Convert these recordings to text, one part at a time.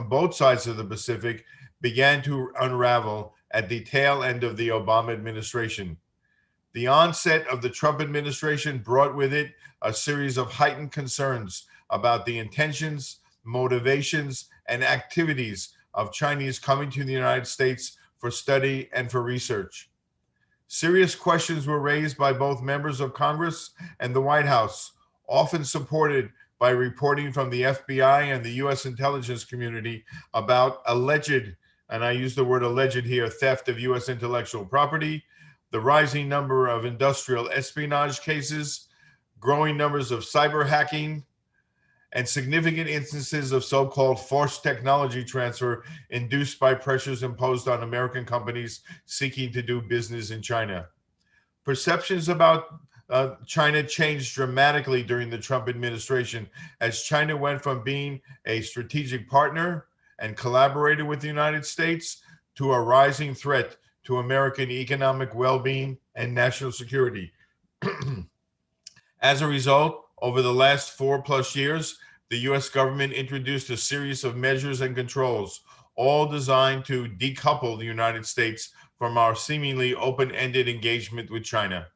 from both sides of the Pacific began to unravel at the tail end of the Obama administration. The onset of the Trump administration brought with it a series of heightened concerns about the intentions, motivations, and activities of Chinese coming to the United States for study and for research. Serious questions were raised by both members of Congress and the White House, often supported by reporting from the FBI and the U.S. intelligence community about alleged, and I use the word alleged here, theft of U.S. intellectual property, the rising number of industrial espionage cases, growing numbers of cyber hacking, and significant instances of so-called forced technology transfer induced by pressures imposed on American companies seeking to do business in China. Perceptions about China changed dramatically during the Trump administration as China went from being a strategic partner and collaborator with the United States to a rising threat to American economic well-being and national security. As a result, over the last 4+ years, the U.S. government introduced a series of measures and controls, all designed to decouple the United States from our seemingly open-ended engagement with China.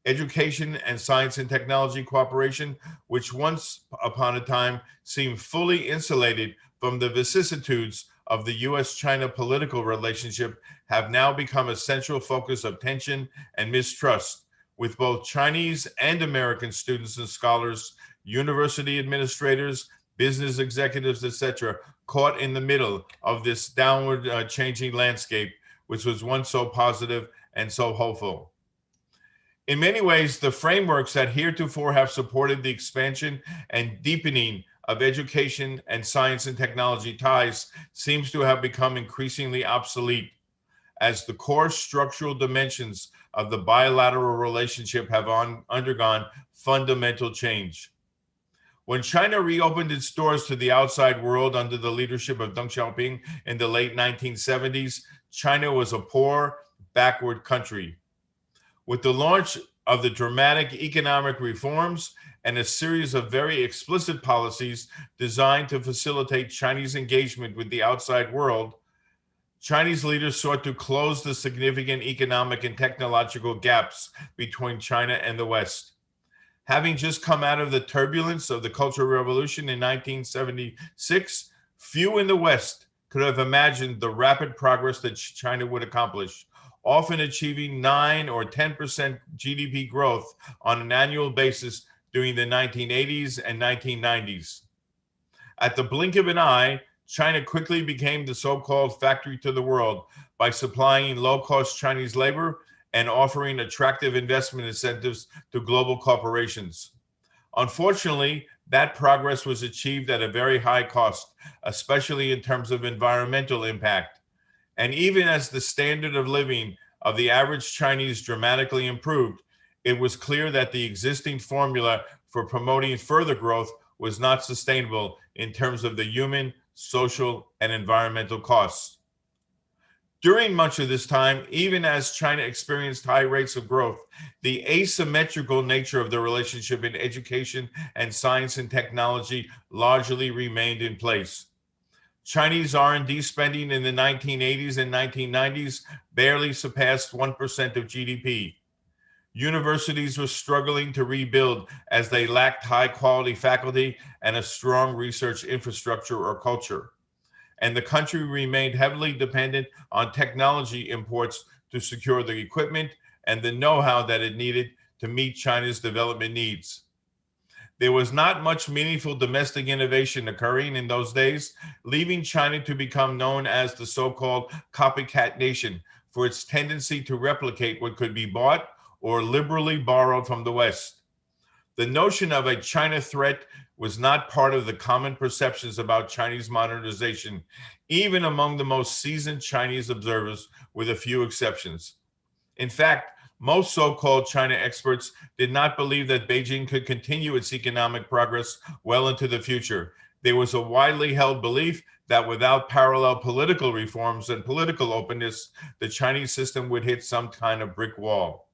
Education and science and technology cooperation, which once upon a time seemed fully insulated from the vicissitudes of the U.S.-China political relationship, have now become a central focus of tension and mistrust, with both Chinese and American students and scholars, university administrators, business executives, etc., caught in the middle of this downward changing landscape, which was once so positive and so hopeful. In many ways, the frameworks that heretofore have supported the expansion and deepening of education and science and technology ties seems to have become increasingly obsolete, as the core structural dimensions of the bilateral relationship have undergone fundamental change. When China reopened its doors to the outside world under the leadership of Deng Xiaoping in the late 1970s, China was a poor, backward country. With the launch of the dramatic economic reforms and a series of very explicit policies designed to facilitate Chinese engagement with the outside world, Chinese leaders sought to close the significant economic and technological gaps between China and the West. Having just come out of the turbulence of the Cultural Revolution in 1976, few in the West could have imagined the rapid progress that China would accomplish, often achieving 9 or 10% GDP growth on an annual basis during the 1980s and 1990s. At the blink of an eye, China quickly became the so-called factory to the world by supplying low-cost Chinese labor and offering attractive investment incentives to global corporations. Unfortunately, that progress was achieved at a very high cost, especially in terms of environmental impact. And even as the standard of living of the average Chinese dramatically improved, it was clear that the existing formula for promoting further growth was not sustainable in terms of the human, social, and environmental costs. During much of this time, even as China experienced high rates of growth, the asymmetrical nature of the relationship in education and science and technology largely remained in place. Chinese R&D spending in the 1980s and 1990s barely surpassed 1% of GDP. Universities were struggling to rebuild as they lacked high-quality faculty and a strong research infrastructure or culture. And the country remained heavily dependent on technology imports to secure the equipment and the know-how that it needed to meet China's development needs. There was not much meaningful domestic innovation occurring in those days, leaving China to become known as the so-called copycat nation for its tendency to replicate what could be bought or liberally borrowed from the West. The notion of a China threat was not part of the common perceptions about Chinese modernization, even among the most seasoned Chinese observers, with a few exceptions. In fact, most so-called China experts did not believe that Beijing could continue its economic progress well into the future. There was a widely held belief that without parallel political reforms and political openness, the Chinese system would hit some kind of brick wall.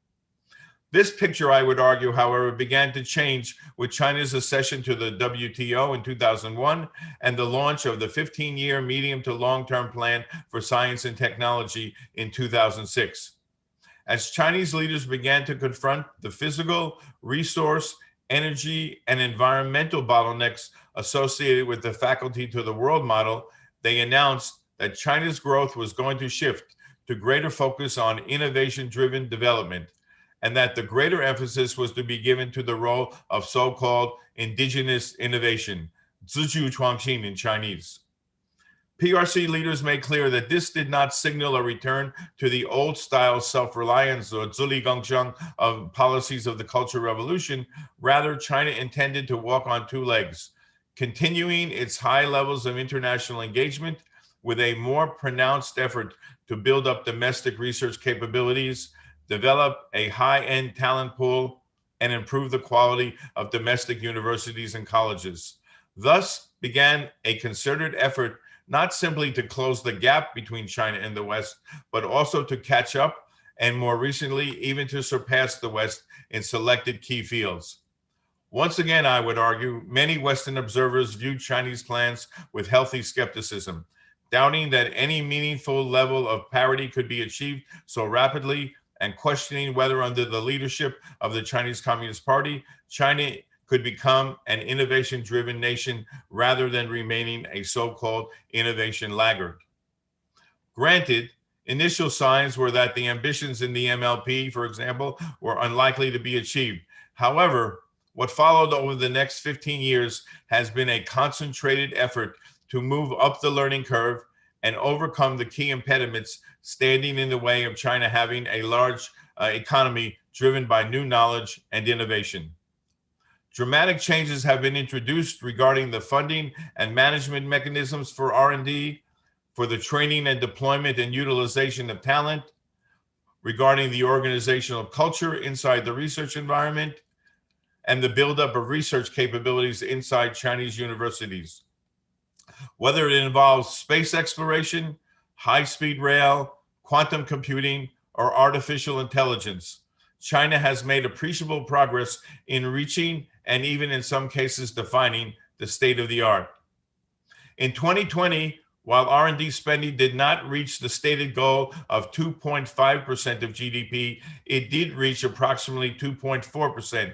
This picture, I would argue, however, began to change with China's accession to the WTO in 2001 and the launch of the 15-year medium to long-term plan for science and technology in 2006. As Chinese leaders began to confront the physical, resource, energy, and environmental bottlenecks associated with the faculty to the world model, they announced that China's growth was going to shift to greater focus on innovation-driven development, and that the greater emphasis was to be given to the role of so-called indigenous innovation, 自主创新 in Chinese. PRC leaders made clear that this did not signal a return to the old-style self-reliance or 自力更生 of policies of the Cultural Revolution. Rather, China intended to walk on two legs, continuing its high levels of international engagement with a more pronounced effort to build up domestic research capabilities, develop a high-end talent pool, and improve the quality of domestic universities and colleges. Thus began a concerted effort not simply to close the gap between China and the West, but also to catch up, and more recently, even to surpass the West in selected key fields. Once again, I would argue, many Western observers viewed Chinese plans with healthy skepticism, doubting that any meaningful level of parity could be achieved so rapidly, and questioning whether under the leadership of the Chinese Communist Party, China could become an innovation-driven nation rather than remaining a so-called innovation laggard. Granted, initial signs were that the ambitions in the MLP, for example, were unlikely to be achieved. However, what followed over the next 15 years has been a concentrated effort to move up the learning curve and overcome the key impediments standing in the way of China having a large economy driven by new knowledge and innovation. Dramatic changes have been introduced regarding the funding and management mechanisms for R&D, for the training and deployment and utilization of talent, regarding the organizational culture inside the research environment, and the buildup of research capabilities inside Chinese universities. Whether it involves space exploration, high-speed rail, quantum computing, or artificial intelligence, China has made appreciable progress in reaching and even in some cases defining the state of the art. In 2020, while R&D spending did not reach the stated goal of 2.5% of GDP, it did reach approximately 2.4%.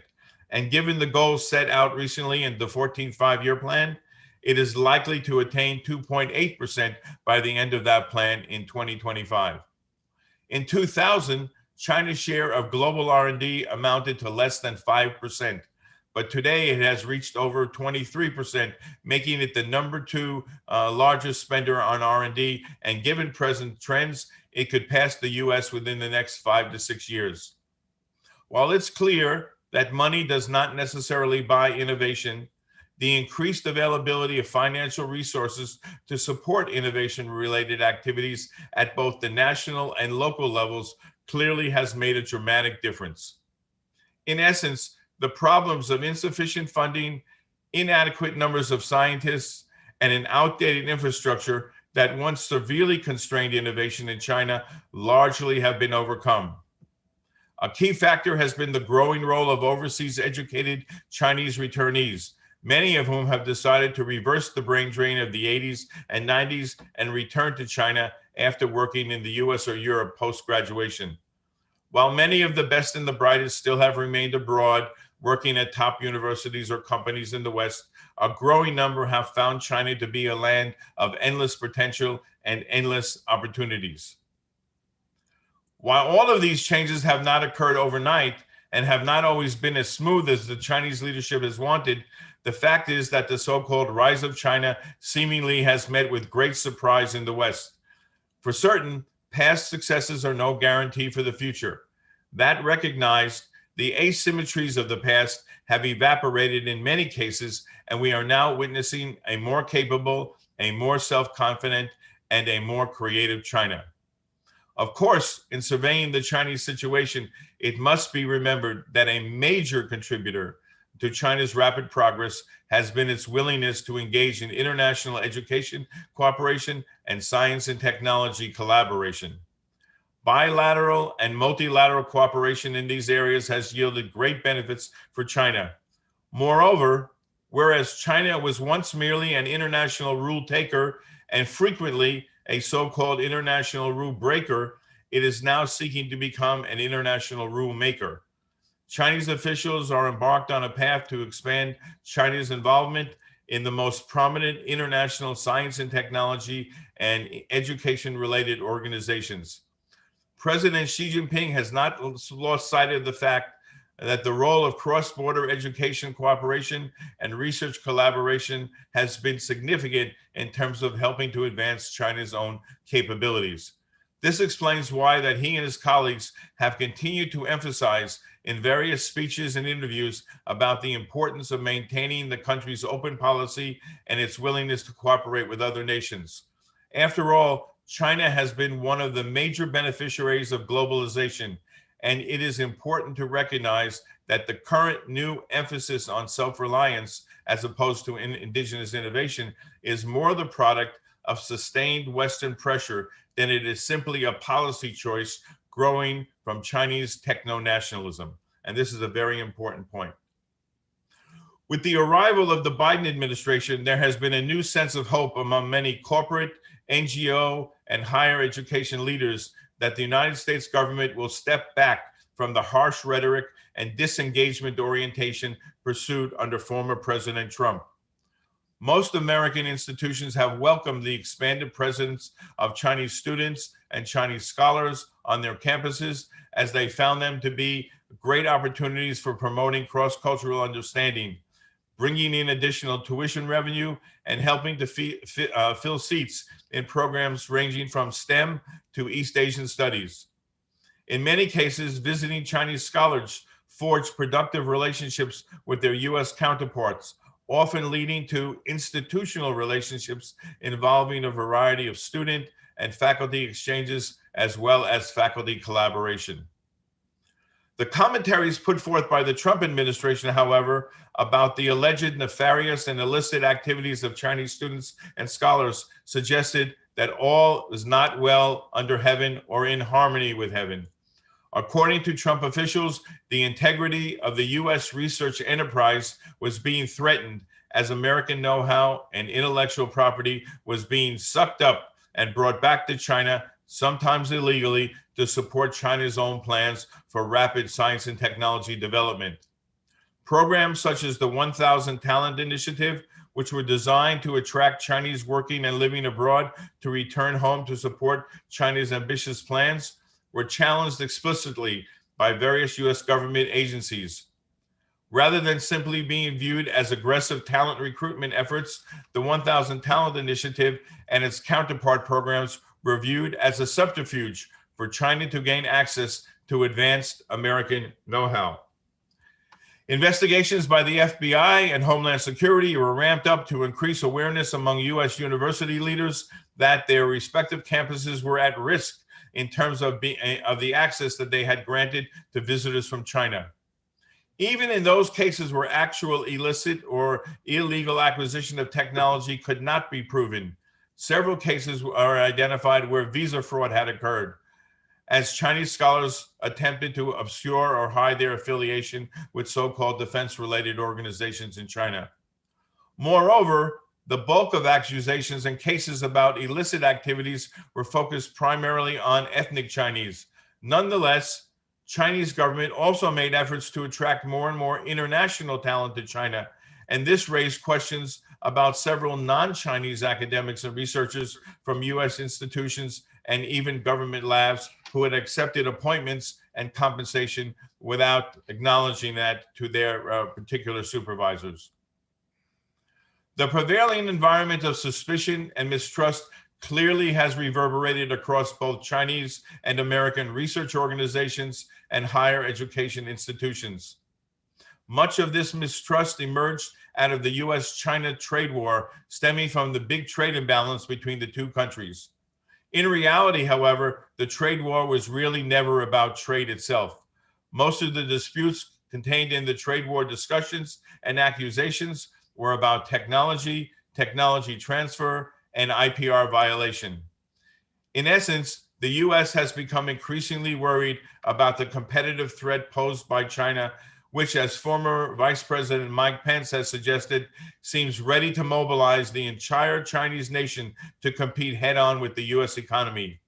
And given the goals set out recently in the 14th five-year plan, it is likely to attain 2.8% by the end of that plan in 2025. In 2000, China's share of global R&D amounted to less than 5%, but today it has reached over 23%, making it the number two largest spender on R&D, and given present trends, it could pass the US within the next 5 to 6 years. While it's clear that money does not necessarily buy innovation, the increased availability of financial resources to support innovation-related activities at both the national and local levels clearly has made a dramatic difference. In essence, the problems of insufficient funding, inadequate numbers of scientists, and an outdated infrastructure that once severely constrained innovation in China largely have been overcome. A key factor has been the growing role of overseas educated Chinese returnees, many of whom have decided to reverse the brain drain of the 80s and 90s and return to China after working in the US or Europe post-graduation. While many of the best and the brightest still have remained abroad, working at top universities or companies in the West, a growing number have found China to be a land of endless potential and endless opportunities. While all of these changes have not occurred overnight and have not always been as smooth as the Chinese leadership has wanted, the fact is that the so-called rise of China seemingly has met with great surprise in the West. For certain, past successes are no guarantee for the future. That recognized, the asymmetries of the past have evaporated in many cases, and we are now witnessing a more capable, a more self-confident, and a more creative China. Of course, in surveying the Chinese situation, it must be remembered that a major contributor to China's rapid progress has been its willingness to engage in international education cooperation and science and technology collaboration. Bilateral and multilateral cooperation in these areas has yielded great benefits for China. Moreover, whereas China was once merely an international rule taker and frequently a so-called international rule breaker, it is now seeking to become an international rule maker. Chinese officials are embarked on a path to expand China's involvement in the most prominent international science and technology and education-related organizations. President Xi Jinping has not lost sight of the fact that the role of cross-border education cooperation and research collaboration has been significant in terms of helping to advance China's own capabilities. This explains why that he and his colleagues have continued to emphasize in various speeches and interviews about the importance of maintaining the country's open policy and its willingness to cooperate with other nations. After all, China has been one of the major beneficiaries of globalization, and it is important to recognize that the current new emphasis on self-reliance as opposed to indigenous innovation is more the product of sustained Western pressure than it is simply a policy choice growing from Chinese techno-nationalism. And this is a very important point. With the arrival of the Biden administration, there has been a new sense of hope among many corporate, NGO, and higher education leaders that the United States government will step back from the harsh rhetoric and disengagement orientation pursued under former President Trump. Most American institutions have welcomed the expanded presence of Chinese students and Chinese scholars on their campuses, as they found them to be great opportunities for promoting cross-cultural understanding, bringing in additional tuition revenue, and helping to fill seats in programs ranging from STEM to East Asian studies. In many cases, visiting Chinese scholars forge productive relationships with their U.S. counterparts, often leading to institutional relationships involving a variety of student and faculty exchanges, as well as faculty collaboration. The commentaries put forth by the Trump administration, however, about the alleged nefarious and illicit activities of Chinese students and scholars suggested that all is not well under heaven or in harmony with heaven. According to Trump officials, the integrity of the U.S. research enterprise was being threatened as American know-how and intellectual property was being sucked up and brought back to China, sometimes illegally, to support China's own plans for rapid science and technology development. Programs such as the 1,000 Talent Initiative, which were designed to attract Chinese working and living abroad to return home to support China's ambitious plans, were challenged explicitly by various U.S. government agencies. Rather than simply being viewed as aggressive talent recruitment efforts, the 1,000 Talent Initiative and its counterpart programs were viewed as a subterfuge for China to gain access to advanced American know-how. Investigations by the FBI and Homeland Security were ramped up to increase awareness among U.S. university leaders that their respective campuses were at risk in terms of the access that they had granted to visitors from China. Even in those cases where actual illicit or illegal acquisition of technology could not be proven, several cases are identified where visa fraud had occurred, as Chinese scholars attempted to obscure or hide their affiliation with so-called defense-related organizations in China. Moreover, the bulk of accusations and cases about illicit activities were focused primarily on ethnic Chinese. Nonetheless, Chinese government also made efforts to attract more and more international talent to China, and this raised questions about several non-Chinese academics and researchers from U.S. institutions and even government labs who had accepted appointments and compensation without acknowledging that to their particular supervisors. The prevailing environment of suspicion and mistrust clearly has reverberated across both Chinese and American research organizations and higher education institutions. Much of this mistrust emerged out of the U.S.-China trade war, stemming from the big trade imbalance between the two countries. In reality, however, the trade war was really never about trade itself. Most of the disputes contained in the trade war discussions and accusations were about technology, technology transfer, and IPR violation. In essence, The U.S. has become increasingly worried about the competitive threat posed by China, which, as former Vice President Mike Pence has suggested, seems ready to mobilize the entire Chinese nation to compete head-on with the U.S. economy.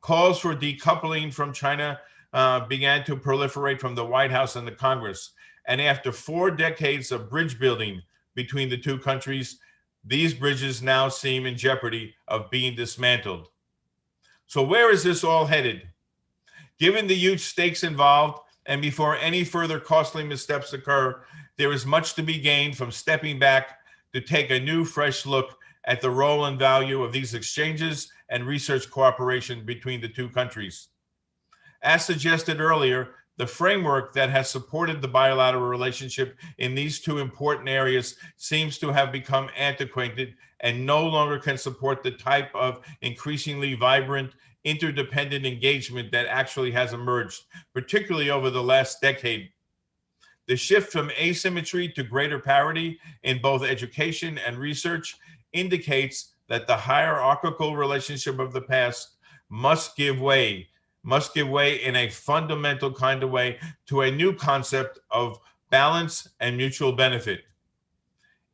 Calls for decoupling from China began to proliferate from the White House and the Congress. And after 4 decades of bridge building between the two countries, these bridges now seem in jeopardy of being dismantled. So where is this all headed? Given the huge stakes involved, and before any further costly missteps occur, there is much to be gained from stepping back to take a new, fresh look at the role and value of these exchanges and research cooperation between the two countries. As suggested earlier, the framework that has supported the bilateral relationship in these two important areas seems to have become antiquated and no longer can support the type of increasingly vibrant, interdependent engagement that actually has emerged, particularly over the last decade. The shift from asymmetry to greater parity in both education and research indicates that the hierarchical relationship of the past must give way in a fundamental kind of way to a new concept of balance and mutual benefit.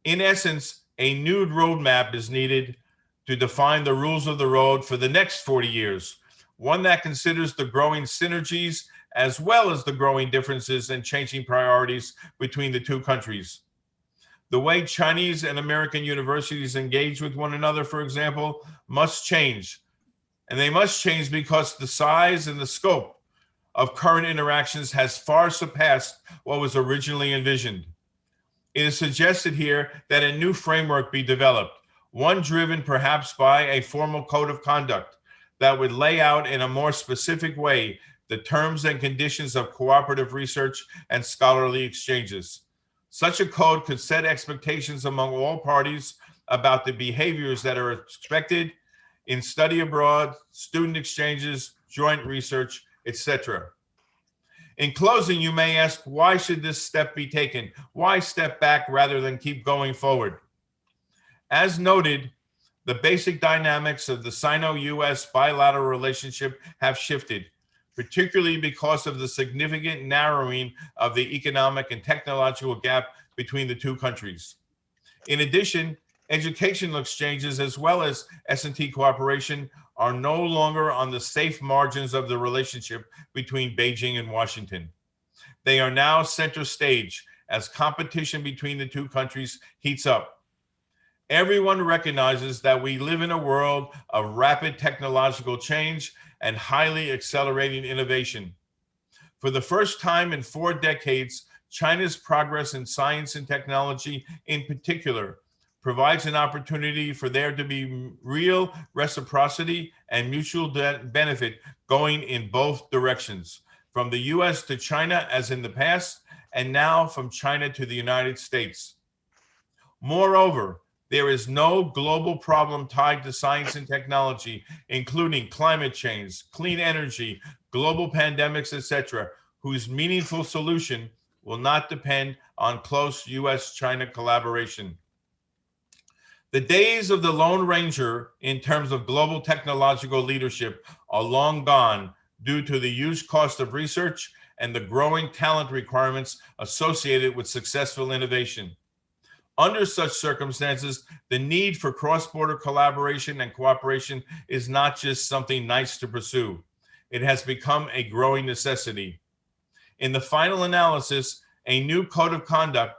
In essence, a new roadmap is needed to define the rules of the road for the next 40 years, one that considers the growing synergies as well as the growing differences and changing priorities between the two countries. The way Chinese and American universities engage with one another, for example, must change. And they must change because the size and the scope of current interactions has far surpassed what was originally envisioned. It is suggested here that a new framework be developed, one driven perhaps by a formal code of conduct that would lay out in a more specific way the terms and conditions of cooperative research and scholarly exchanges. Such a code could set expectations among all parties about the behaviors that are expected in study abroad, student exchanges, joint research, etc. In closing, you may ask, why should this step be taken? Why step back rather than keep going forward? As noted, the basic dynamics of the Sino-U.S. bilateral relationship have shifted, particularly because of the significant narrowing of the economic and technological gap between the two countries. In addition, educational exchanges as well as S&T cooperation are no longer on the safe margins of the relationship between Beijing and Washington. They are now center stage as competition between the two countries heats up. Everyone recognizes that we live in a world of rapid technological change and highly accelerating innovation. For the first time in 4 decades, China's progress in science and technology in particular provides an opportunity for there to be real reciprocity and mutual benefit going in both directions, from the US to China as in the past, and now from China to the United States. Moreover, there is no global problem tied to science and technology, including climate change, clean energy, global pandemics, etc., whose meaningful solution will not depend on close US-China collaboration. The days of the Lone Ranger in terms of global technological leadership are long gone due to the huge cost of research and the growing talent requirements associated with successful innovation. Under such circumstances, the need for cross-border collaboration and cooperation is not just something nice to pursue. It has become a growing necessity. In the final analysis, a new code of conduct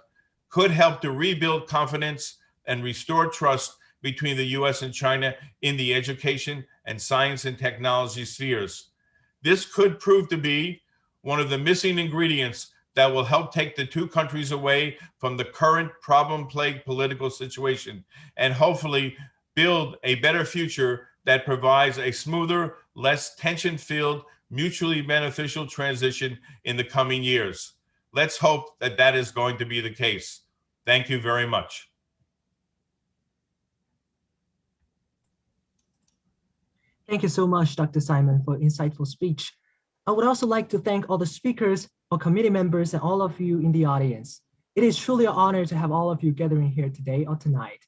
could help to rebuild confidence and restore trust between the US and China in the education and science and technology spheres. This could prove to be one of the missing ingredients that will help take the two countries away from the current problem-plagued political situation and hopefully build a better future that provides a smoother, less tension-filled, mutually beneficial transition in the coming years. Let's hope that that is going to be the case. Thank you very much. Thank you so much, Dr. Simon, for insightful speech. I would also like to thank all the speakers, our committee members, and all of you in the audience. It is truly an honor to have all of you gathering here today or tonight.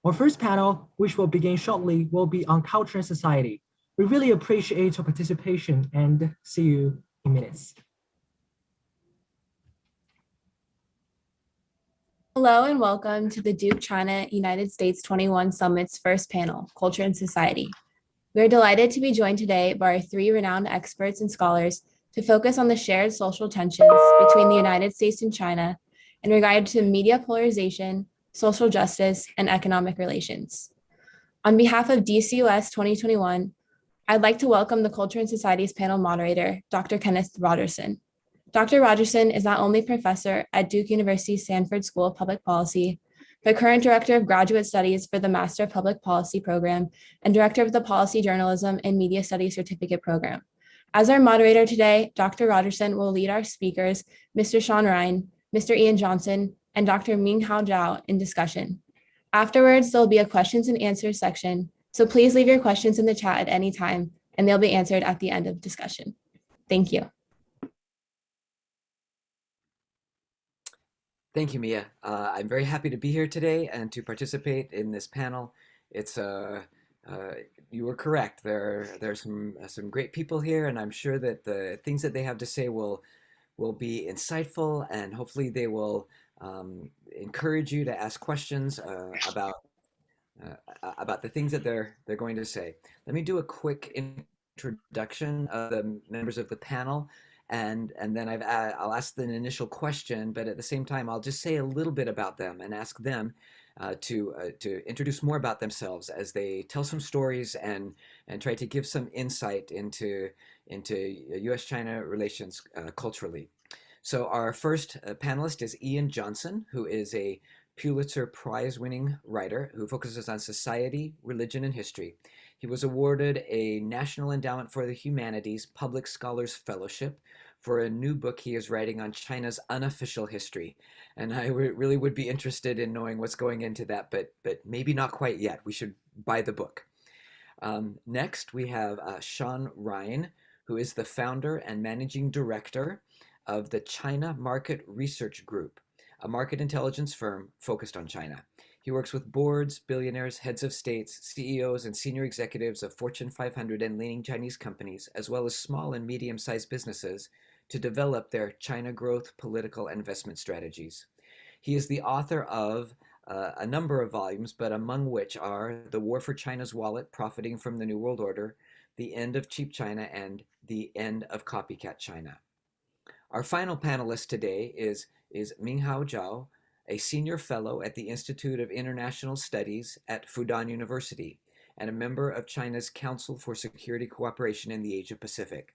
Our first panel, which will begin shortly, will be on culture and society. We really appreciate your participation and see you in minutes. Hello and welcome to the Duke China United States 21 Summit's first panel, Culture and Society. We are delighted to be joined today by our three renowned experts and scholars to focus on the shared social tensions between the United States and China in regard to media polarization, social justice, and economic relations. On behalf of DCUS 2021, I'd like to welcome the Culture and Society's panel moderator, Dr. Kenneth Rogerson. Dr. Rogerson is not only professor at Duke University's Sanford School of Public Policy, but current director of graduate studies for the Master of Public Policy program and director of the Policy Journalism and Media Studies Certificate program. As our moderator today, Dr. Rogerson will lead our speakers, Mr. Shaun Rein, Mr. Ian Johnson, and Dr. Minghao Zhao in discussion. Afterwards, there'll be a questions and answers section, so please leave your questions in the chat at any time, and they'll be answered at the end of discussion. Thank you. Thank you, Mia. I'm very happy to be here today and to participate in this panel. It's you were correct. There's some great people here, and I'm sure that the things that they have to say will be insightful, and hopefully they will encourage you to ask questions about the things that they're going to say. Let me do a quick introduction of the members of the panel. And then I'll ask an initial question, but at the same time, I'll just say a little bit about them and ask them to introduce more about themselves as they tell some stories and try to give some insight into U.S.-China relations culturally. So our first panelist is Ian Johnson, who is a Pulitzer-Prize winning writer who focuses on society, religion, and history. He was awarded a National Endowment for the Humanities Public Scholars Fellowship for a new book he is writing on China's unofficial history. And I really would be interested in knowing what's going into that, but maybe not quite yet. We should buy the book. Next, we have Shaun Rein, who is the founder and managing director of the China Market Research Group, a market intelligence firm focused on China. He works with boards, billionaires, heads of states, CEOs, and senior executives of Fortune 500 and leading Chinese companies, as well as small and medium-sized businesses, to develop their China growth, political, and investment strategies. He is the author of a number of volumes, but among which are The War for China's Wallet, Profiting from the New World Order, The End of Cheap China, and The End of Copycat China. Our final panelist today is Minghao Zhao, a senior fellow at the Institute of International Studies at Fudan University, and a member of China's Council for Security Cooperation in the Asia Pacific.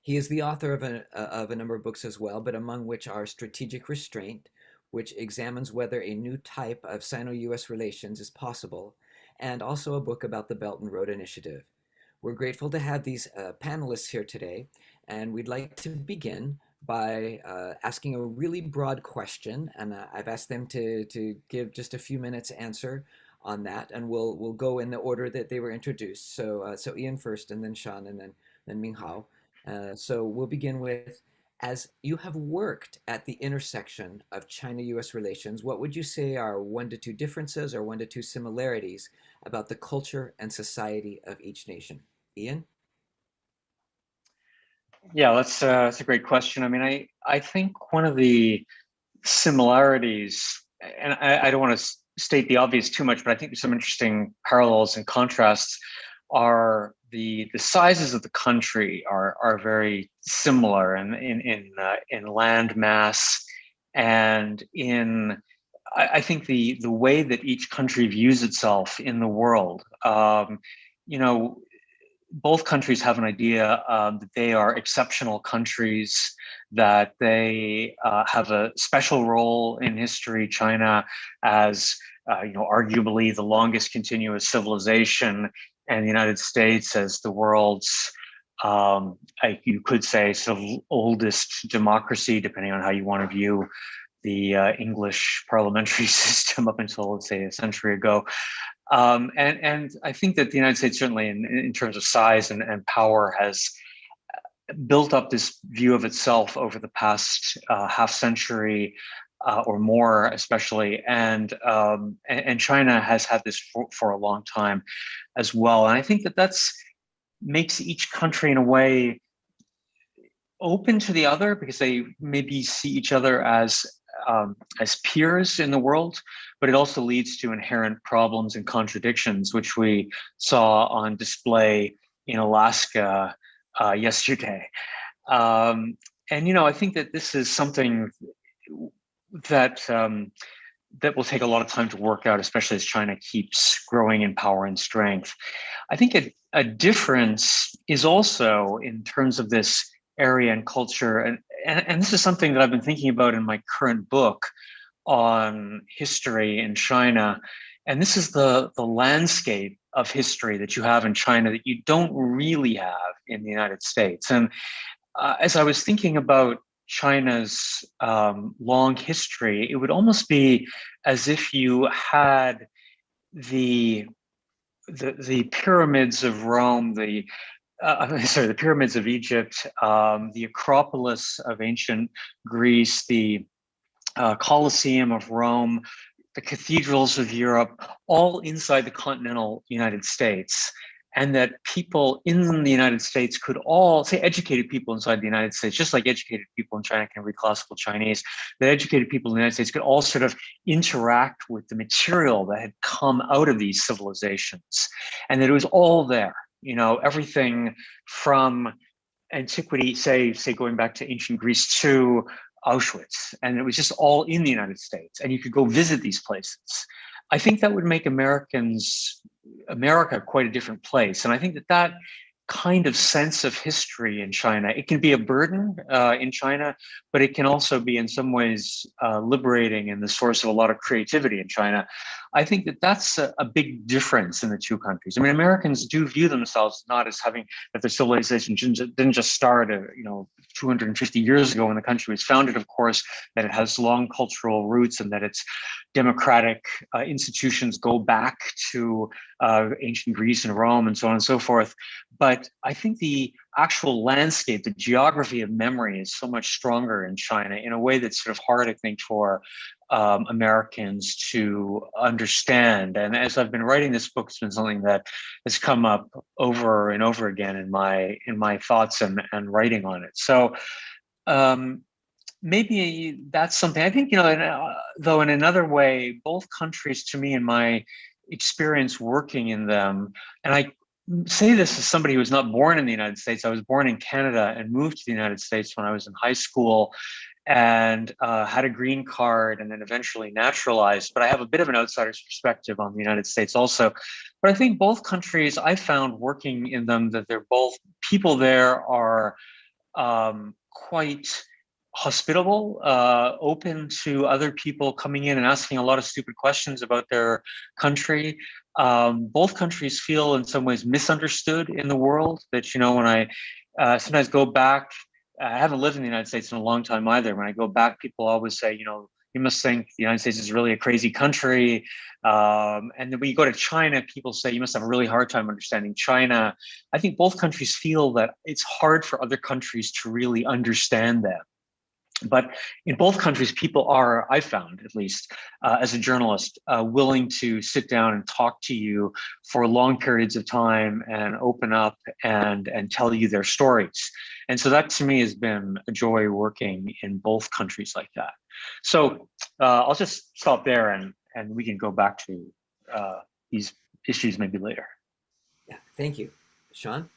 He is the author of a number of books as well, but among which are Strategic Restraint, which examines whether a new type of Sino-U.S. relations is possible, and also a book about the Belt and Road Initiative. We're grateful to have these panelists here today, and we'd like to begin by asking a really broad question, and I've asked them to give just a few minutes answer on that, and we'll go in the order that they were introduced. So Ian first, and then Shaun, and then Minghao. So we'll begin with, as you have worked at the intersection of China-U.S. relations, what would you say are 1 to 2 differences or 1 to 2 similarities about the culture and society of each nation? Ian? Yeah, that's a great question. I mean, I think one of the similarities, and I don't want to state the obvious too much, but I think there's some interesting parallels and contrasts, are the sizes of the country are very similar in land mass and in I think the way that each country views itself in the world. You know, both countries have an idea that they are exceptional countries, that they have a special role in history. China as arguably the longest continuous civilization, and the United States as the world's, you could say, sort of oldest democracy, depending on how you want to view the English parliamentary system up until, let's say, a century ago. And I think that the United States, certainly in terms of size and power, has built up this view of itself over the past half century or more, especially, and China has had this for a long time as well. And I think that that's makes each country in a way open to the other because they maybe see each other as peers in the world, but it also leads to inherent problems and contradictions, which we saw on display in Alaska yesterday. And I think that this is something that that will take a lot of time to work out, especially as China keeps growing in power and strength. I think a difference is also in terms of this area and culture, and this is something that I've been thinking about in my current book on history in China. And this is the landscape of history that you have in China that you don't really have in the United States. And as I was thinking about China's long history, it would almost be as if you had the pyramids of Rome, the pyramids of Egypt, the Acropolis of ancient Greece, the Colosseum of Rome, the cathedrals of Europe, all inside the continental United States. And that people in the United States could all, say educated people inside the United States, just like educated people in China can read classical Chinese, that educated people in the United States could all sort of interact with the material that had come out of these civilizations. And that it was all there, everything from antiquity, say going back to ancient Greece to Auschwitz, and it was just all in the United States, and you could go visit these places. I think that would make America quite a different place, and I think that kind of sense of history in China, it can be a burden in China, but it can also be in some ways liberating and the source of a lot of creativity in China. I think that's a big difference in the two countries. I mean, Americans do view themselves not as having that their civilization didn't just start, 250 years ago when the country was founded, of course, that it has long cultural roots and that its democratic institutions go back to ancient Greece and Rome and so on and so forth. But I think the actual landscape, the geography of memory is so much stronger in China in a way that's sort of hard, I think, for Americans to understand. And as I've been writing this book, it's been something that has come up over and over again in my thoughts and writing on it. So maybe that's something I think, though in another way, both countries to me in my experience working in them, and I say this as somebody who was not born in the United States. I was born in Canada and moved to the United States when I was in high school and had a green card and then eventually naturalized. But I have a bit of an outsider's perspective on the United States also. But I think both countries, I found working in them that they're both, people there are quite hospitable, open to other people coming in and asking a lot of stupid questions about their country. Both countries feel in some ways misunderstood in the world. That, when I sometimes go back, I haven't lived in the United States in a long time either. When I go back, people always say, you must think the United States is really a crazy country. And then when you go to China, people say you must have a really hard time understanding China. I think both countries feel that it's hard for other countries to really understand them. But in both countries, people are, I found at least, as a journalist, willing to sit down and talk to you for long periods of time and open up and tell you their stories. And so that to me has been a joy working in both countries like that. So I'll just stop there and we can go back to these issues maybe later. Yeah, thank you. Shaun?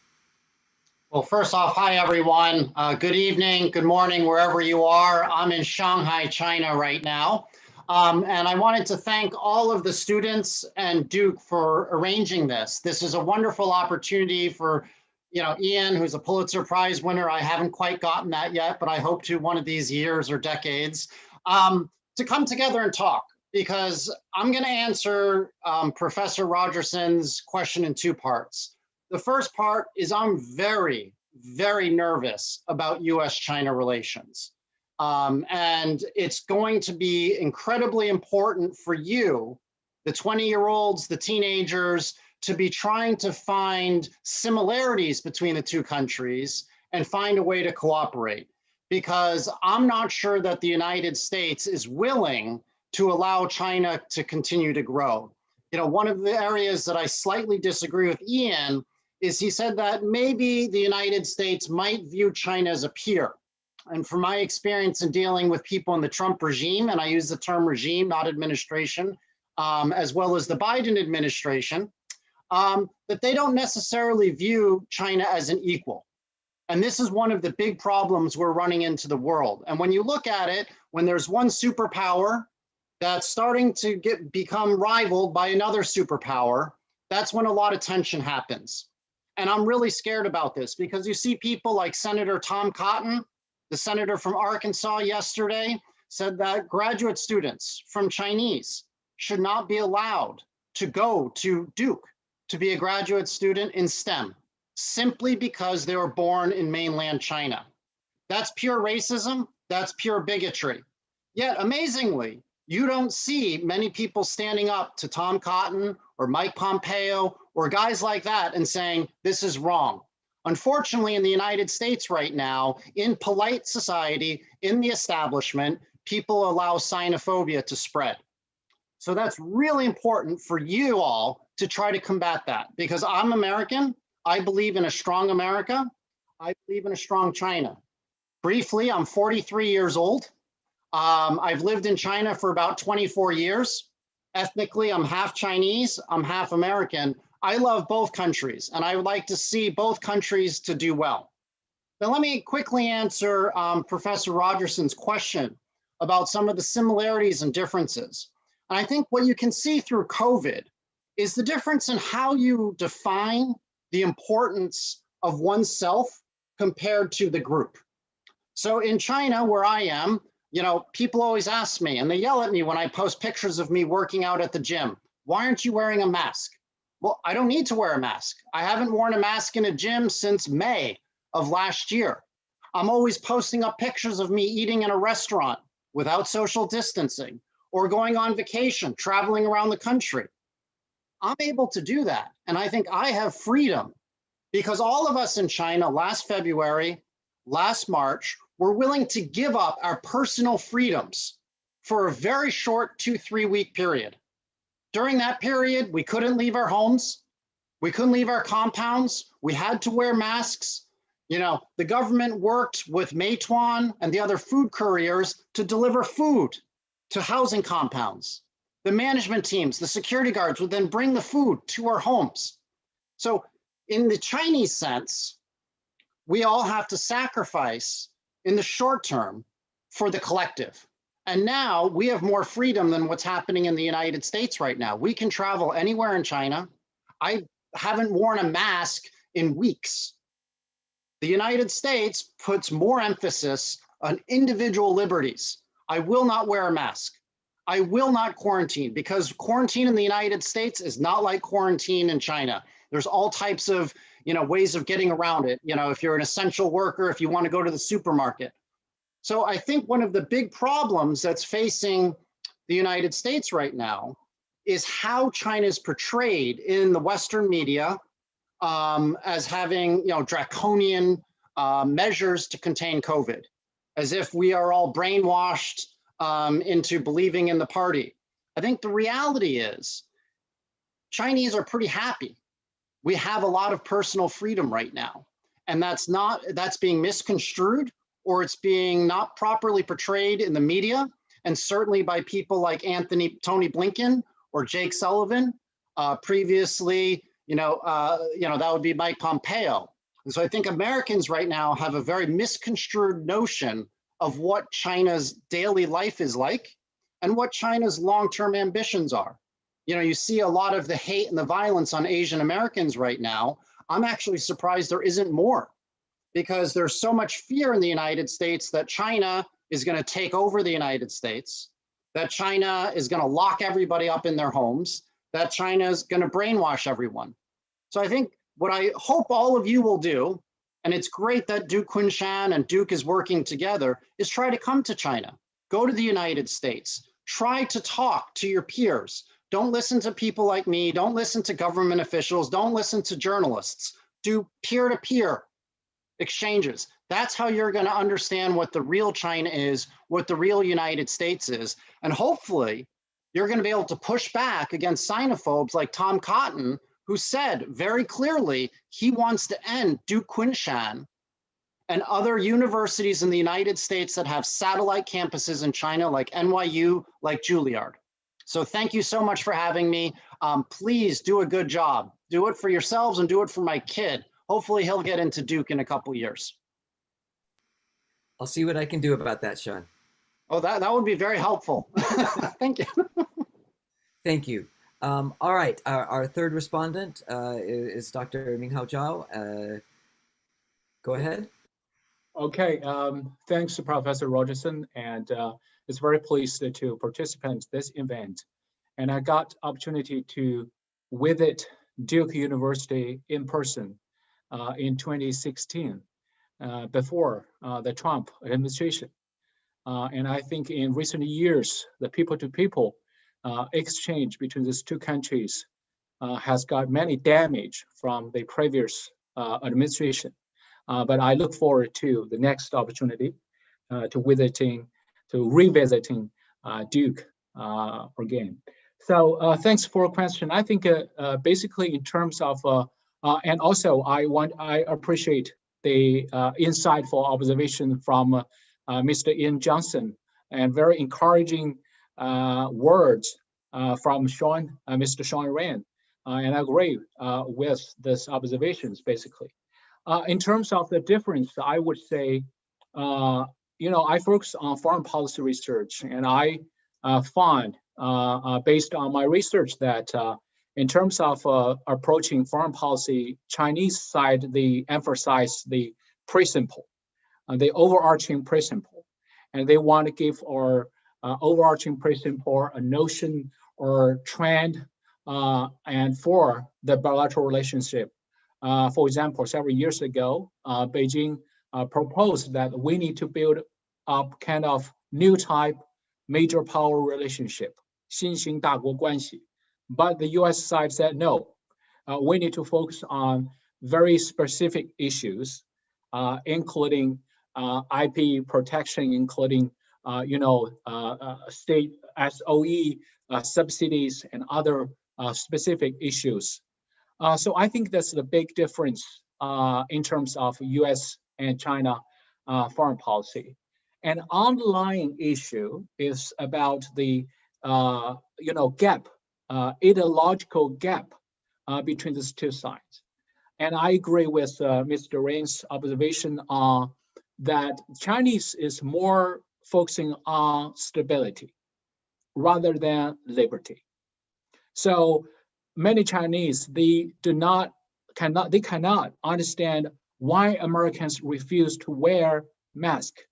Well, first off, hi, everyone. Good evening, good morning, wherever you are. I'm in Shanghai, China right now. And I wanted to thank all of the students and Duke for arranging this. This is a wonderful opportunity for, Ian, who's a Pulitzer-Prize winner. I haven't quite gotten that yet, but I hope to one of these years or decades, to come together and talk, because I'm going to answer Professor Rogerson's question in two parts. The first part is I'm very, very nervous about U.S.-China relations. And it's going to be incredibly important for you, the 20-year-olds, the teenagers, to be trying to find similarities between the two countries and find a way to cooperate. Because I'm not sure that the United States is willing to allow China to continue to grow. One of the areas that I slightly disagree with Ian is he said that maybe the United States might view China as a peer. And from my experience in dealing with people in the Trump regime, and I use the term regime, not administration, as well as the Biden administration, that they don't necessarily view China as an equal. And this is one of the big problems we're running into the world. And when you look at it, when there's one superpower that's starting to become rivaled by another superpower, that's when a lot of tension happens. And I'm really scared about this because you see people like Senator Tom Cotton, the senator from Arkansas yesterday, said that graduate students from Chinese should not be allowed to go to Duke to be a graduate student in STEM, simply because they were born in mainland China. That's pure racism, that's pure bigotry. Yet, amazingly, you don't see many people standing up to Tom Cotton or Mike Pompeo or guys like that and saying, this is wrong. Unfortunately, in the United States right now, in polite society, in the establishment, people allow xenophobia to spread. So that's really important for you all to try to combat that, because I'm American. I believe in a strong America. I believe in a strong China. Briefly, I'm 43 years old. I've lived in China for about 24 years. Ethnically, I'm half Chinese, I'm half American. I love both countries, and I would like to see both countries to do well. Now, let me quickly answer Professor Rogerson's question about some of the similarities and differences. And I think what you can see through COVID is the difference in how you define the importance of oneself compared to the group. So in China, where I am, people always ask me, and they yell at me when I post pictures of me working out at the gym, why aren't you wearing a mask? Well, I don't need to wear a mask. I haven't worn a mask in a gym since May of last year. I'm always posting up pictures of me eating in a restaurant without social distancing, or going on vacation, traveling around the country. I'm able to do that. And I think I have freedom because all of us in China last February, last March, were willing to give up our personal freedoms for a very short 2-3 week period. During that period, we couldn't leave our homes. We couldn't leave our compounds. We had to wear masks. The government worked with Meituan and the other food couriers to deliver food to housing compounds. The management teams, the security guards would then bring the food to our homes. So in the Chinese sense, we all have to sacrifice in the short term for the collective. And now we have more freedom than what's happening in the United States right now. We can travel anywhere in China. I haven't worn a mask in weeks. The United States puts more emphasis on individual liberties. I will not wear a mask. I will not quarantine, because quarantine in the United States is not like quarantine in China. There's all types of ways of getting around it. If you're an essential worker, if you want to go to the supermarket. So I think one of the big problems that's facing the United States right now is how China is portrayed in the Western media as having draconian measures to contain COVID, as if we are all brainwashed into believing in the party. I think the reality is Chinese are pretty happy. We have a lot of personal freedom right now, and that's being misconstrued, or it's being not properly portrayed in the media, and certainly by people like Tony Blinken or Jake Sullivan. Previously, that would be Mike Pompeo. And so I think Americans right now have a very misconstrued notion of what China's daily life is like and what China's long-term ambitions are. You see a lot of the hate and the violence on Asian Americans right now. I'm actually surprised there isn't more, because there's so much fear in the United States that China is going to take over the United States, that China is going to lock everybody up in their homes, that China is going to brainwash everyone. So I think what I hope all of you will do, and it's great that Duke Kunshan and Duke is working together, is try to come to China, go to the United States, try to talk to your peers. Don't listen to people like me, don't listen to government officials, don't listen to journalists. Do peer-to-peer exchanges. That's how you're going to understand what the real China is, what the real United States is. And hopefully you're going to be able to push back against xenophobes like Tom Cotton, who said very clearly he wants to end Duke Kunshan and other universities in the United States that have satellite campuses in China, like NYU, like Juilliard. So thank you so much for having me. Please do a good job. Do it for yourselves and do it for my kid. Hopefully he'll get into Duke in a couple years. I'll see what I can do about that, Shaun. Oh, that would be very helpful. Thank you. Thank you. All right, our third respondent is Dr. Minghao Zhao. Go ahead. Okay, thanks to Professor Rogerson, and it's very pleased to participate in this event. And I got opportunity to visit Duke University in person in 2016, before the Trump administration. And I think in recent years, the people-to-people exchange between these two countries has got many damage from the previous administration. But I look forward to the next opportunity to revisiting Duke again. So thanks for a question. I think basically in terms of, and also I appreciate the insightful observation from Mr. Ian Johnson and very encouraging words from Shaun, Mr. Shaun Rein. And I agree with these observations basically. In terms of the difference, I would say, I focus on foreign policy research, and I find, based on my research, that in terms of approaching foreign policy, Chinese side, they emphasize the principle, the overarching principle, and they want to give our overarching principle a notion or trend, and for the bilateral relationship. For example, several years ago, Beijing proposed that we need to build up kind of new type major power relationship, 新型大国关系. But the US side said, no, we need to focus on very specific issues, including IP protection, including, state SOE subsidies and other specific issues. So I think that's the big difference in terms of US and China foreign policy. An underlying issue is about the gap, ideological gap between these two sides. And I agree with Mr. Rein's observation that Chinese is more focusing on stability rather than liberty. So many Chinese, they cannot understand why Americans refuse to wear masks.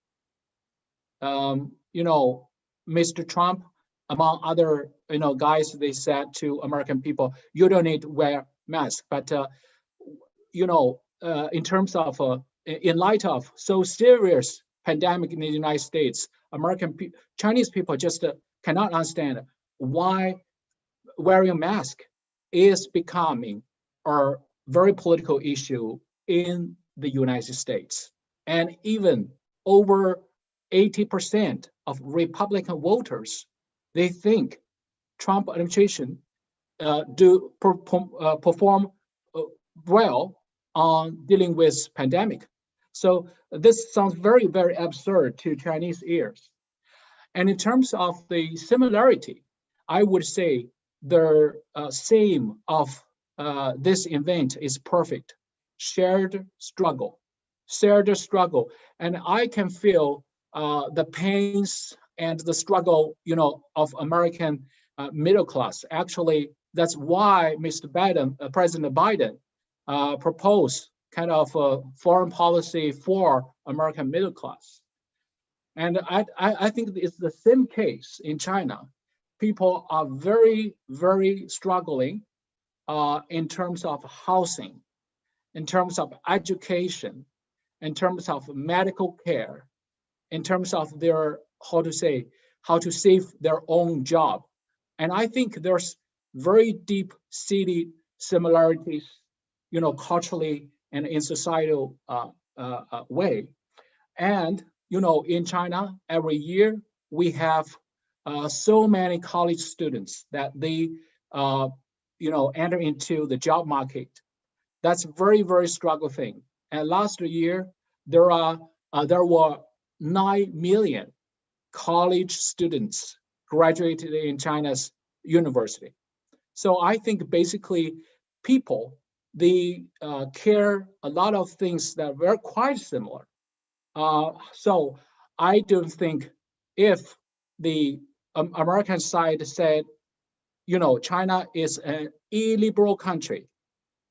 Mr. Trump, among other guys, they said to American people, you don't need to wear masks. But in terms of in light of so serious pandemic in the United States, Chinese people just cannot understand why wearing a mask is becoming a very political issue in the United States. And even over 80% of Republican voters, they think Trump administration perform well on dealing with pandemic. So this sounds very, very absurd to Chinese ears. And in terms of the similarity, I would say the same of this event is perfect. Shared struggle. And I can feel the pains and the struggle, of American middle class. Actually, that's why President Biden proposed kind of a foreign policy for American middle class. And I think it's the same case in China. People are very, very struggling in terms of housing, in terms of education, in terms of medical care, in terms of their, how to save their own job. And I think there's very deep-seated similarities, culturally and in societal way. And, in China, every year we have so many college students that they, enter into the job market. That's very, very struggle thing. And last year, there were 9 million college students graduated in China's university. So I think basically people, they care a lot of things that were quite similar. So I don't think if the American side said, China is an illiberal country,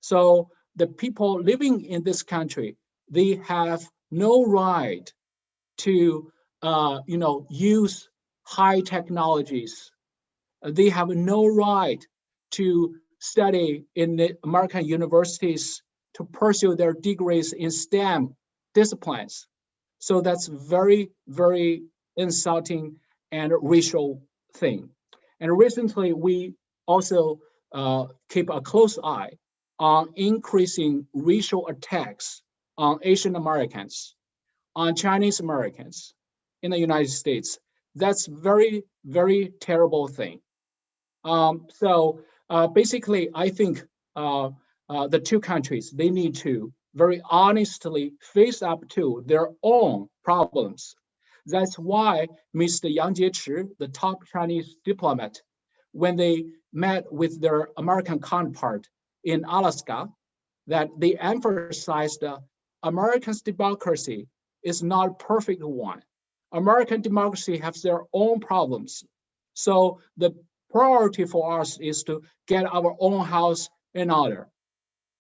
so the people living in this country, they have no right to, use high technologies. They have no right to study in the American universities to pursue their degrees in STEM disciplines. So that's very, very insulting and racial thing. And recently, we also keep a close eye on increasing racial attacks on Asian Americans, on Chinese Americans in the United States. That's very, very terrible thing. So basically, I think the two countries, they need to very honestly face up to their own problems. That's why Mr. Yang Jiechi, the top Chinese diplomat, when they met with their American counterpart in Alaska, that they emphasized Americans' democracy is not a perfect one. American democracy has their own problems. So the priority for us is to get our own house in order.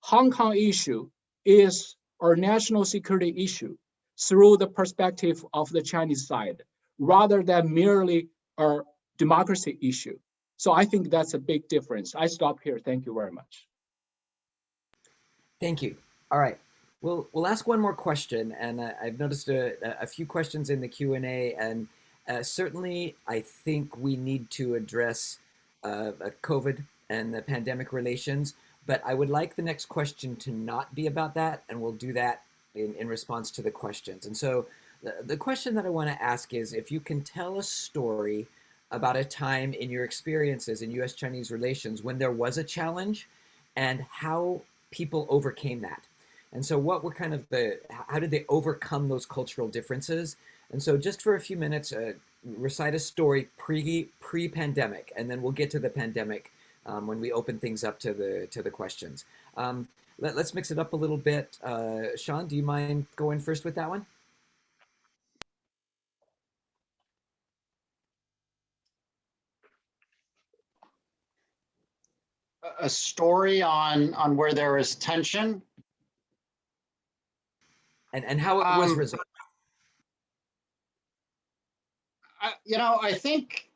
Hong Kong issue is our national security issue through the perspective of the Chinese side, rather than merely our democracy issue. So I think that's a big difference. I stop here. Thank you very much. Thank you. All right. We'll ask one more question, and I've noticed a few questions in the Q&A, and certainly I think we need to address COVID and the pandemic relations, but I would like the next question to not be about that, and we'll do that in response to the questions. And so the question that I want to ask is if you can tell a story about a time in your experiences in U.S.-Chinese relations when there was a challenge and how people overcame that. And so what were kind of how did they overcome those cultural differences? And so just for a few minutes, recite a story pre-pandemic, and then we'll get to the pandemic when we open things up to the questions. Let's mix it up a little bit. Shaun, do you mind going first with that one? A story on where there is tension. And how it was resolved. I think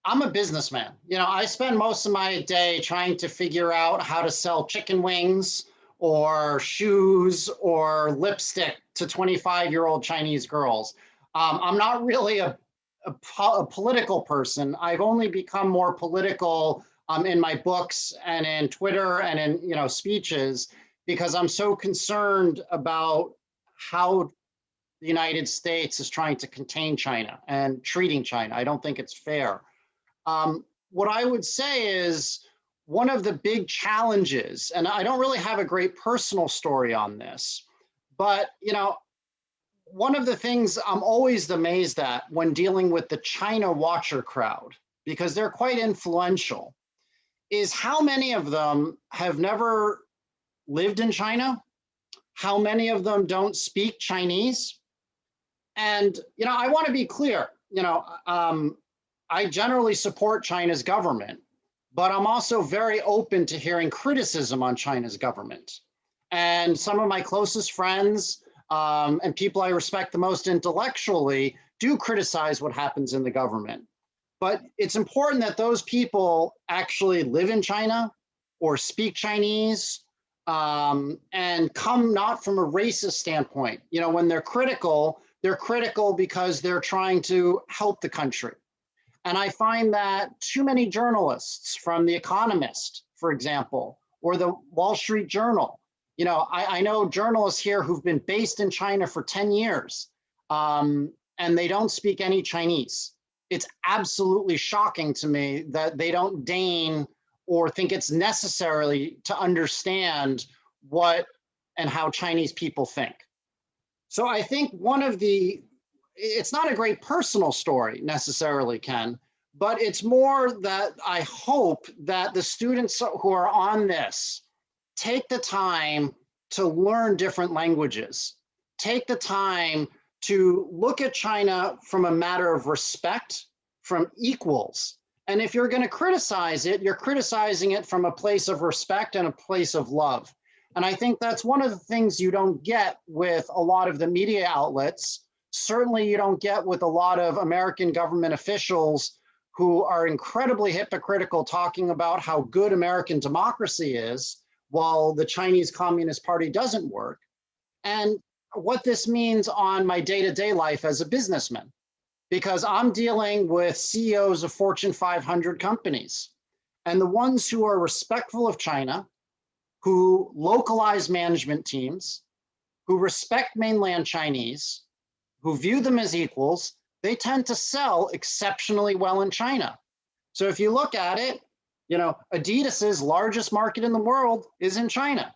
I'm a businessman. I spend most of my day trying to figure out how to sell chicken wings or shoes or lipstick to 25-year-old Chinese girls. I'm not really a political person. I've only become more political in my books and in Twitter and in speeches, because I'm so concerned about how the United States is trying to contain China and treating China. I don't think it's fair. What I would say is one of the big challenges, and I don't really have a great personal story on this, but one of the things I'm always amazed at when dealing with the China watcher crowd, because they're quite influential, is how many of them have never lived in China, how many of them don't speak Chinese. And, I want to be clear, I generally support China's government, but I'm also very open to hearing criticism on China's government. And some of my closest friends and people I respect the most intellectually do criticize what happens in the government. But it's important that those people actually live in China or speak Chinese and come not from a racist standpoint. When they're critical because they're trying to help the country. And I find that too many journalists from The Economist, for example, or the Wall Street Journal, I know journalists here who've been based in China for 10 years and they don't speak any Chinese. It's absolutely shocking to me that they don't deign or think it's necessary to understand what and how Chinese people think. So I think it's not a great personal story necessarily, Ken, but it's more that I hope that the students who are on this take the time to learn different languages, take the time to look at China from a matter of respect, from equals. And if you're going to criticize it, you're criticizing it from a place of respect and a place of love. And I think that's one of the things you don't get with a lot of the media outlets. Certainly you don't get with a lot of American government officials who are incredibly hypocritical, talking about how good American democracy is while the Chinese Communist Party doesn't work. And what this means on my day-to-day life as a businessman, because I'm dealing with CEOs of Fortune 500 companies, and the ones who are respectful of China, who localize management teams, who respect mainland Chinese, who view them as equals, they tend to sell exceptionally well in China. So if you look at it, Adidas's largest market in the world is in China.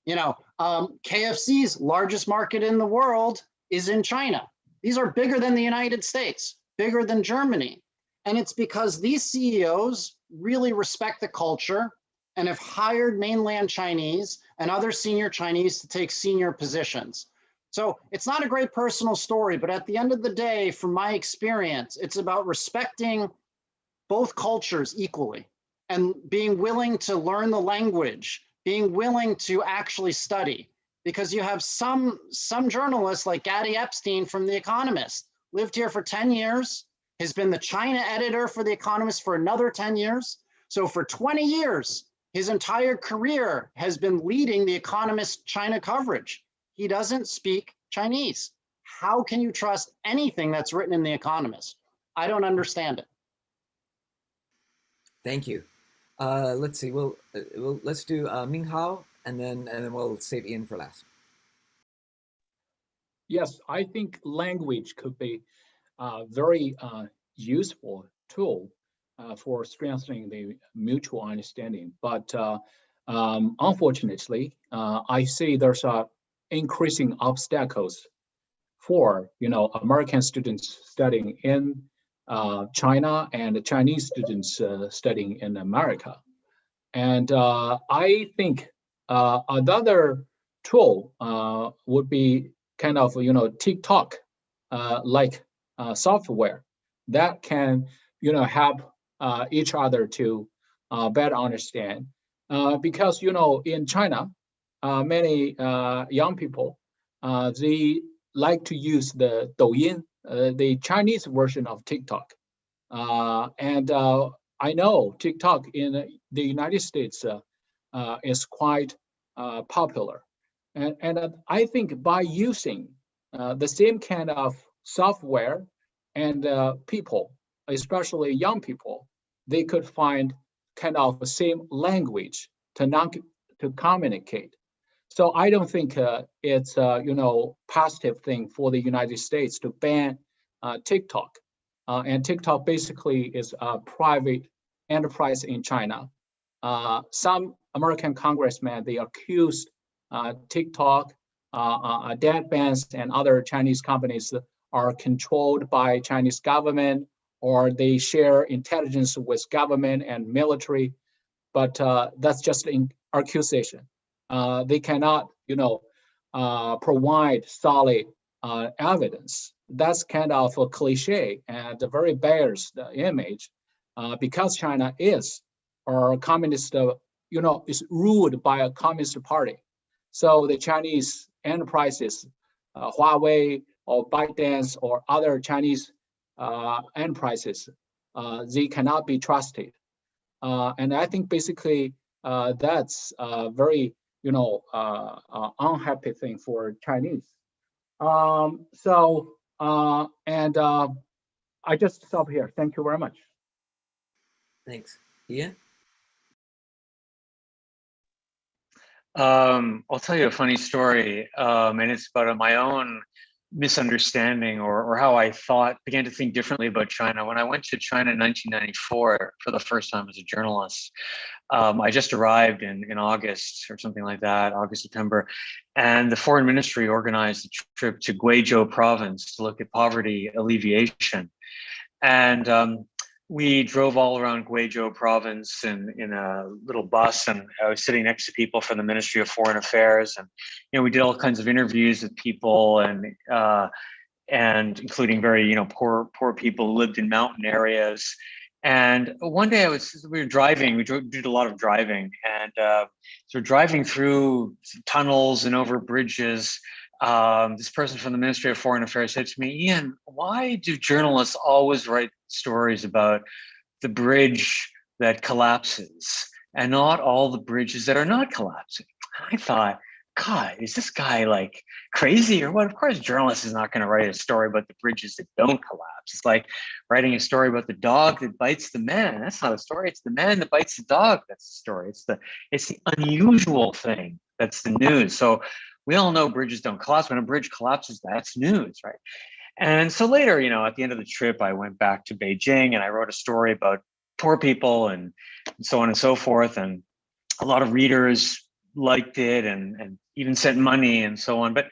KFC's largest market in the world is in China. These are bigger than the United States, bigger than Germany. And it's because these CEOs really respect the culture and have hired mainland Chinese and other senior Chinese to take senior positions. So it's not a great personal story, but at the end of the day, from my experience, it's about respecting both cultures equally and being willing to learn the language, being willing to actually study. Because you have some journalists like Gady Epstein from The Economist, lived here for 10 years, has been the China editor for The Economist for another 10 years. So for 20 years, his entire career has been leading The Economist China coverage. He doesn't speak Chinese. How can you trust anything that's written in The Economist? I don't understand it. Thank you. Let's see. Let's do Minghao, and then we'll save Ian for last. Yes, I think language could be a very useful tool for strengthening the mutual understanding. But unfortunately, I see there's increasing obstacles for American students studying in China and Chinese students studying in America. And I think another tool would be kind of TikTok like software that can help each other to better understand. Because in China, many young people they like to use the Douyin, the Chinese version of TikTok. And I know TikTok in the United States is quite popular. And I think by using the same kind of software and people, especially young people, they could find kind of the same language to communicate. So I don't think it's a positive thing for the United States to ban TikTok. And TikTok basically is a private enterprise in China. Some American congressmen, they accused TikTok, DeadBands, and other Chinese companies are controlled by Chinese government, or they share intelligence with government and military. But that's just an accusation. They cannot, provide solid evidence. That's kind of a cliche and very bears the image because China is a communist, is ruled by a communist party. So the Chinese enterprises, Huawei or ByteDance or other Chinese enterprises, they cannot be trusted. And I think basically that's a very, unhappy thing for Chinese. I just stop here. Thank you very much. Thanks. Ian? I'll tell you a funny story, and it's about my own misunderstanding or how I began to think differently about China. When I went to China in 1994 for the first time as a journalist, I just arrived in August or something like that, August, September, and the foreign ministry organized a trip to Guizhou province to look at poverty alleviation. And we drove all around Guizhou province in a little bus, and I was sitting next to people from the Ministry of Foreign Affairs, and we did all kinds of interviews with people, and including very poor people who lived in mountain areas. And one day we were driving. We did a lot of driving, and so driving through tunnels and over bridges. This person from the Ministry of Foreign Affairs said to me, "Ian, why do journalists always write stories about the bridge that collapses and not all the bridges that are not collapsing?" I thought, God, is this guy like crazy or what? Of course, journalist is not going to write a story about the bridges that don't collapse. It's like writing a story about the dog that bites the man. That's not a story. It's the man that bites the dog. That's the story. It's the unusual thing that's the news. So we all know bridges don't collapse. When a bridge collapses, that's news, right? And so later, at the end of the trip, I went back to Beijing and I wrote a story about poor people and so on and so forth. And a lot of readers liked it and even sent money and so on. But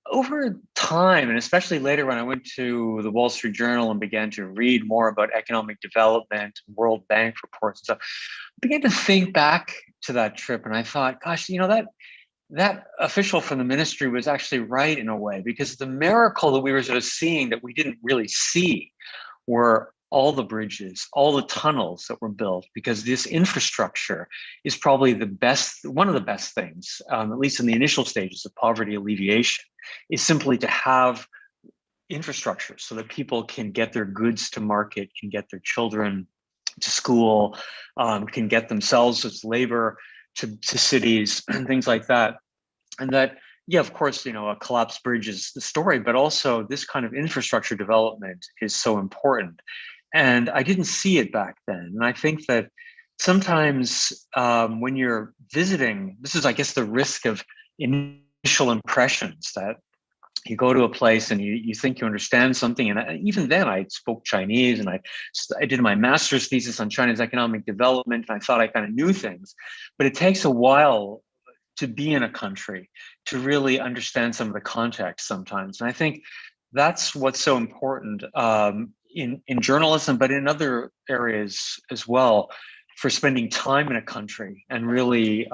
over time, and especially later when I went to the Wall Street Journal and began to read more about economic development, World Bank reports and stuff, I began to think back to that trip. And I thought, gosh, that official from the ministry was actually right in a way, because the miracle that we were sort of seeing that we didn't really see were all the bridges, all the tunnels that were built, because this infrastructure is probably one of the best things, at least in the initial stages of poverty alleviation, is simply to have infrastructure so that people can get their goods to market, can get their children to school, can get themselves as labor to cities and things like that. And that, yeah, of course, a collapsed bridge is the story, but also this kind of infrastructure development is so important. And I didn't see it back then. And I think that sometimes when you're visiting, this is, I guess, the risk of initial impressions, that you go to a place and you think you understand something. And even then I spoke Chinese and I did my master's thesis on China's economic development. And I thought I kind of knew things, but it takes a while to be in a country to really understand some of the context sometimes. And I think that's what's so important in journalism, but in other areas as well, for spending time in a country and really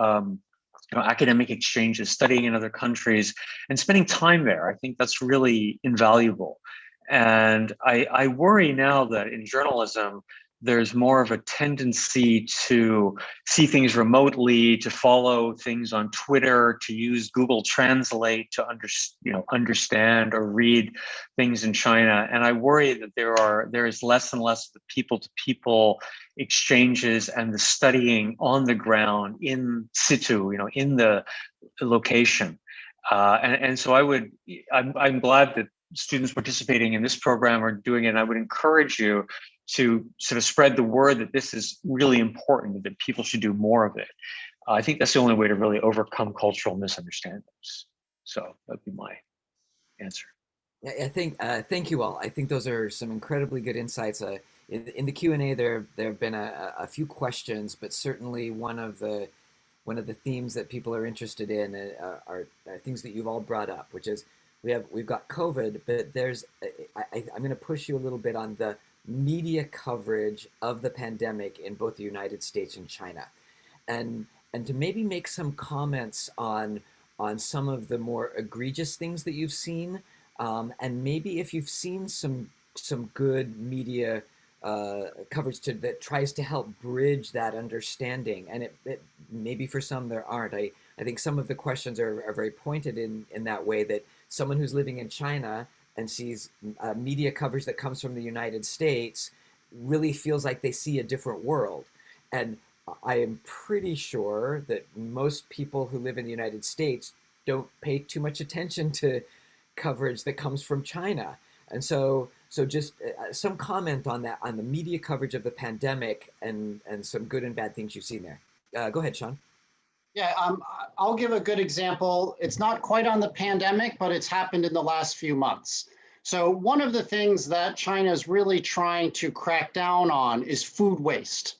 academic exchanges, studying in other countries and spending time there. I think that's really invaluable. And I worry now that in journalism, there's more of a tendency to see things remotely, to follow things on Twitter, to use Google Translate to understand or read things in China. And I worry that there is less and less of the people-to-people exchanges and the studying on the ground in situ, in the location. And so I'm glad that students participating in this program are doing it. And I would encourage you to sort of spread the word that this is really important, that people should do more of it. I think that's the only way to really overcome cultural misunderstandings. So that'd be my answer. I think, thank you all. I think those are some incredibly good insights. In the Q&A, there have been a few questions, but certainly one of the themes that people are interested in are things that you've all brought up, which is we've got COVID, but I'm going to push you a little bit on the media coverage of the pandemic in both the United States and China, and to maybe make some comments on some of the more egregious things that you've seen, and maybe if you've seen some good media coverage that tries to help bridge that understanding. And it maybe for some there aren't. I think some of the questions are very pointed in that way, that someone who's living in China and sees media coverage that comes from the United States really feels like they see a different world. And I am pretty sure that most people who live in the United States don't pay too much attention to coverage that comes from China. And so just some comment on that, on the media coverage of the pandemic and some good and bad things you've seen there. Go ahead, Shaun. Yeah, I'll give a good example. It's not quite on the pandemic, but it's happened in the last few months. So one of the things that China is really trying to crack down on is food waste.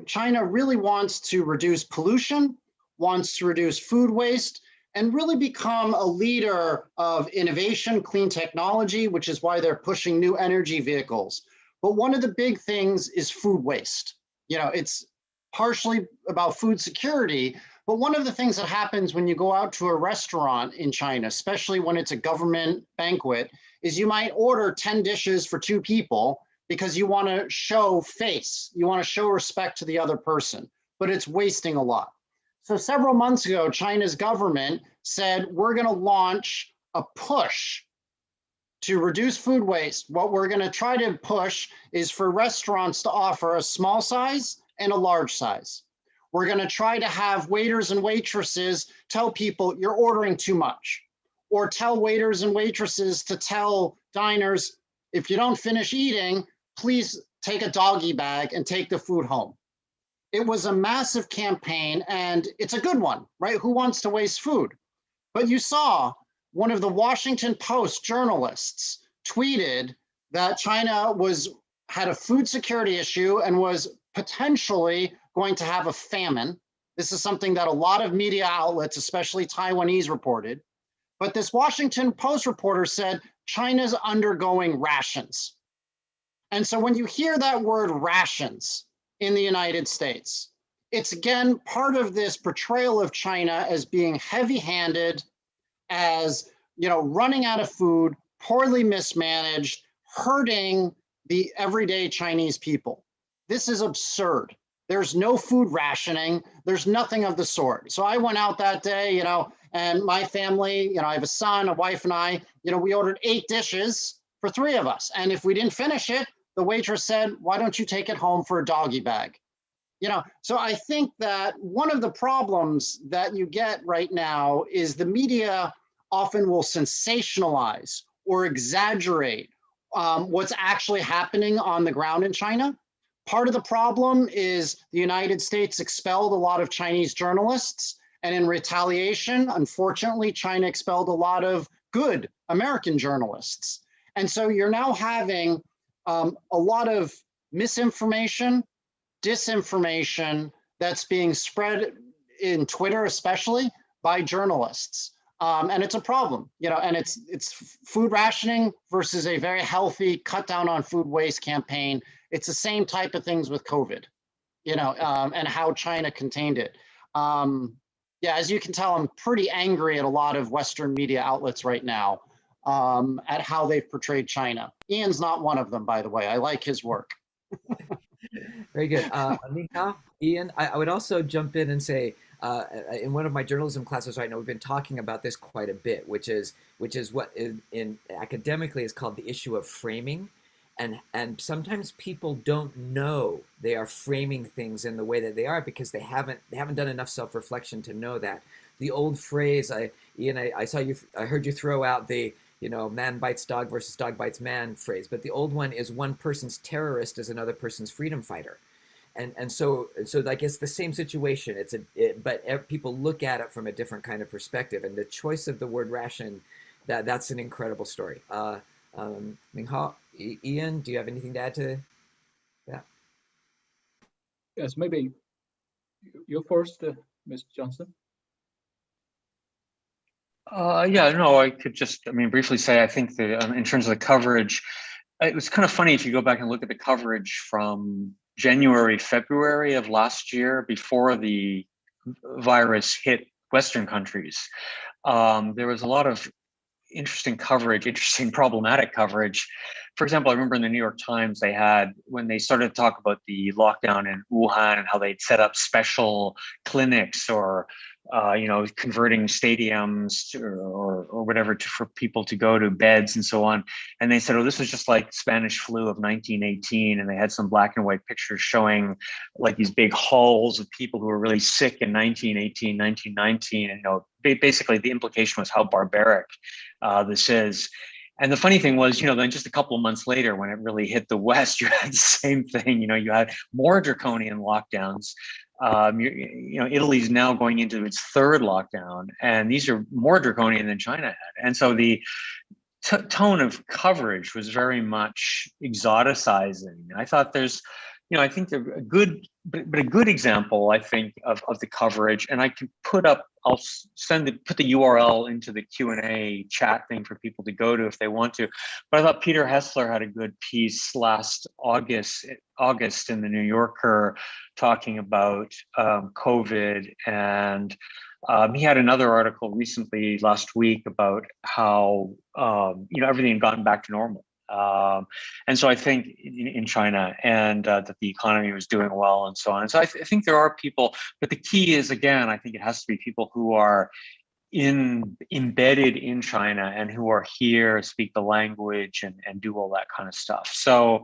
China really wants to reduce pollution, wants to reduce food waste, and really become a leader of innovation, clean technology, which is why they're pushing new energy vehicles. But one of the big things is food waste. You know, it's partially about food security, but one of the things that happens when you go out to a restaurant in China, especially when it's a government banquet, is you might order 10 dishes for 2 people because you want to show face, you want to show respect to the other person, but it's wasting a lot. So several months ago, China's government said, we're going to launch a push to reduce food waste. What we're going to try to push is for restaurants to offer a small size and a large size. We're going to try to have waiters and waitresses tell people you're ordering too much, or tell waiters and waitresses to tell diners, if you don't finish eating, please take a doggy bag and take the food home. It was a massive campaign, and it's a good one, right? Who wants to waste food? But you saw one of the Washington Post journalists tweeted that China had a food security issue and was potentially going to have a famine. This is something that a lot of media outlets, especially Taiwanese, reported. But this Washington Post reporter said China's undergoing rations. And so when you hear that word rations in the United States, it's again part of this portrayal of China as being heavy-handed, as running out of food, poorly mismanaged, hurting the everyday Chinese people. This is absurd. There's no food rationing. There's nothing of the sort. So I went out that day, and my family, I have a son, a wife, and I, we ordered 8 dishes for 3 of us. And if we didn't finish it, the waitress said, why don't you take it home for a doggy bag? So I think that one of the problems that you get right now is the media often will sensationalize or exaggerate what's actually happening on the ground in China. Part of the problem is the United States expelled a lot of Chinese journalists, and in retaliation, unfortunately, China expelled a lot of good American journalists. And so you're now having a lot of misinformation, disinformation that's being spread in Twitter, especially by journalists. And it's a problem, and it's food rationing versus a very healthy cut down on food waste campaign. It's the same type of things with COVID, and how China contained it. As you can tell, I'm pretty angry at a lot of Western media outlets right now at how they've portrayed China. Ian's not one of them, by the way. I like his work. Very good. Minghao, Ian, I would also jump in and say, in one of my journalism classes right now, we've been talking about this quite a bit, which is what in academically is called the issue of framing. And sometimes people don't know they are framing things in the way that they are because they haven't done enough self-reflection to know that. The old phrase, Ian, I heard you throw out the man bites dog versus dog bites man phrase, but the old one is one person's terrorist is another person's freedom fighter. And so I guess the same situation. But people look at it from a different kind of perspective. And the choice of the word ration, that's an incredible story. Minghao, Ian, do you have anything to add to that? Yes, maybe you first, Ms. Johnson. I could just, briefly say, I think that in terms of the coverage, it was kind of funny if you go back and look at the coverage from January, February of last year, before the virus hit Western countries. There was a lot of interesting problematic coverage. For example, I remember in the New York Times, when they started to talk about the lockdown in Wuhan and how they'd set up special clinics or converting stadiums or whatever for people to go to beds and so on. And they said, this was just like Spanish flu of 1918. And they had some black and white pictures showing like these big halls of people who were really sick in 1918, 1919. And, basically the implication was how barbaric this is. And the funny thing was, then just a couple of months later, when it really hit the West, you had the same thing. You had more draconian lockdowns. Italy's now going into its third lockdown, and these are more draconian than China had. And so the tone of coverage was very much exoticizing. I thought I think they're a good, but a good example, I think, of the coverage. And I can put the URL into the Q&A chat thing for people to go to if they want to. But I thought Peter Hessler had a good piece last August in the New Yorker talking about COVID, and he had another article recently last week about how everything had gotten back to normal. And so I think in China, and that the economy was doing well and so on. And so I think there are people, but the key is, again, I think it has to be people who are embedded in China and who are here, speak the language, and do all that kind of stuff. So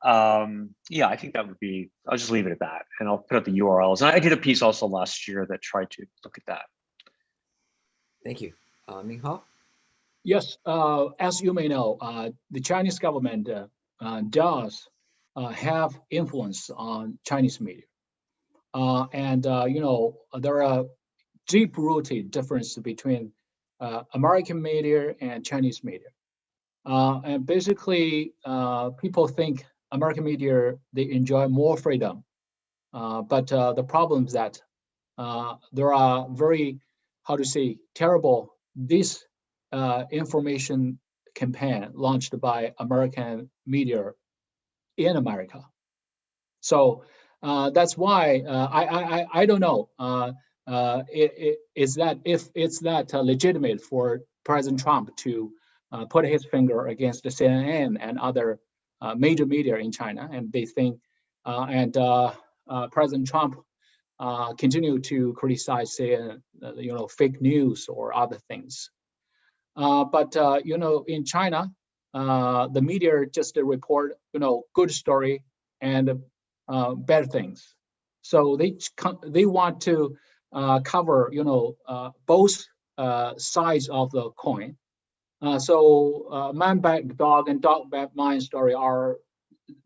I think that would be, I'll just leave it at that, and I'll put up the URLs. And I did a piece also last year that tried to look at that. Thank you. Minghao? Yes, as you may know, the Chinese government does have influence on Chinese media. There are deep-rooted differences between American media and Chinese media. And basically, people think American media, they enjoy more freedom. But the problem is that there are very, terrible disinformation campaign launched by American media in America. So that's why I don't know is that if it's that legitimate for President Trump to put his finger against the CNN and other major media in China, and they think President Trump continue to criticize CNN, fake news or other things. But in China, the media just report good story and bad things. So they want to cover both sides of the coin. So man back dog and dog back mind story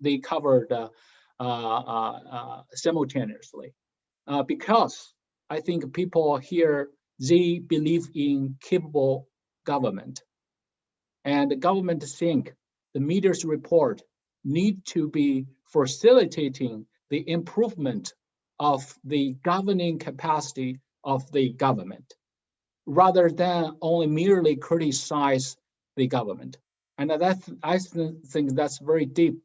they covered simultaneously, because I think people here, they believe in capable government, and the government think the media's report need to be facilitating the improvement of the governing capacity of the government, rather than only merely criticize the government. And I think that's very deep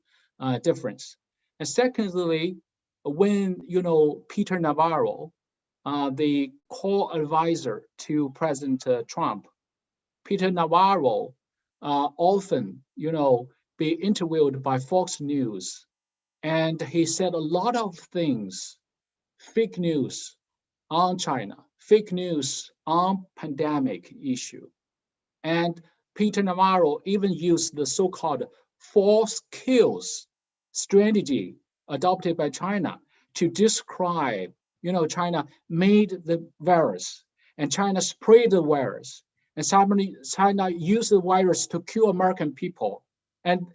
difference. And secondly, when Peter Navarro, the core advisor to President Trump, Peter Navarro often be interviewed by Fox News, and he said a lot of things, fake news on China, fake news on pandemic issue. And Peter Navarro even used the so-called false kills strategy adopted by China to describe, China made the virus and China sprayed the virus, and China used the virus to kill American people, and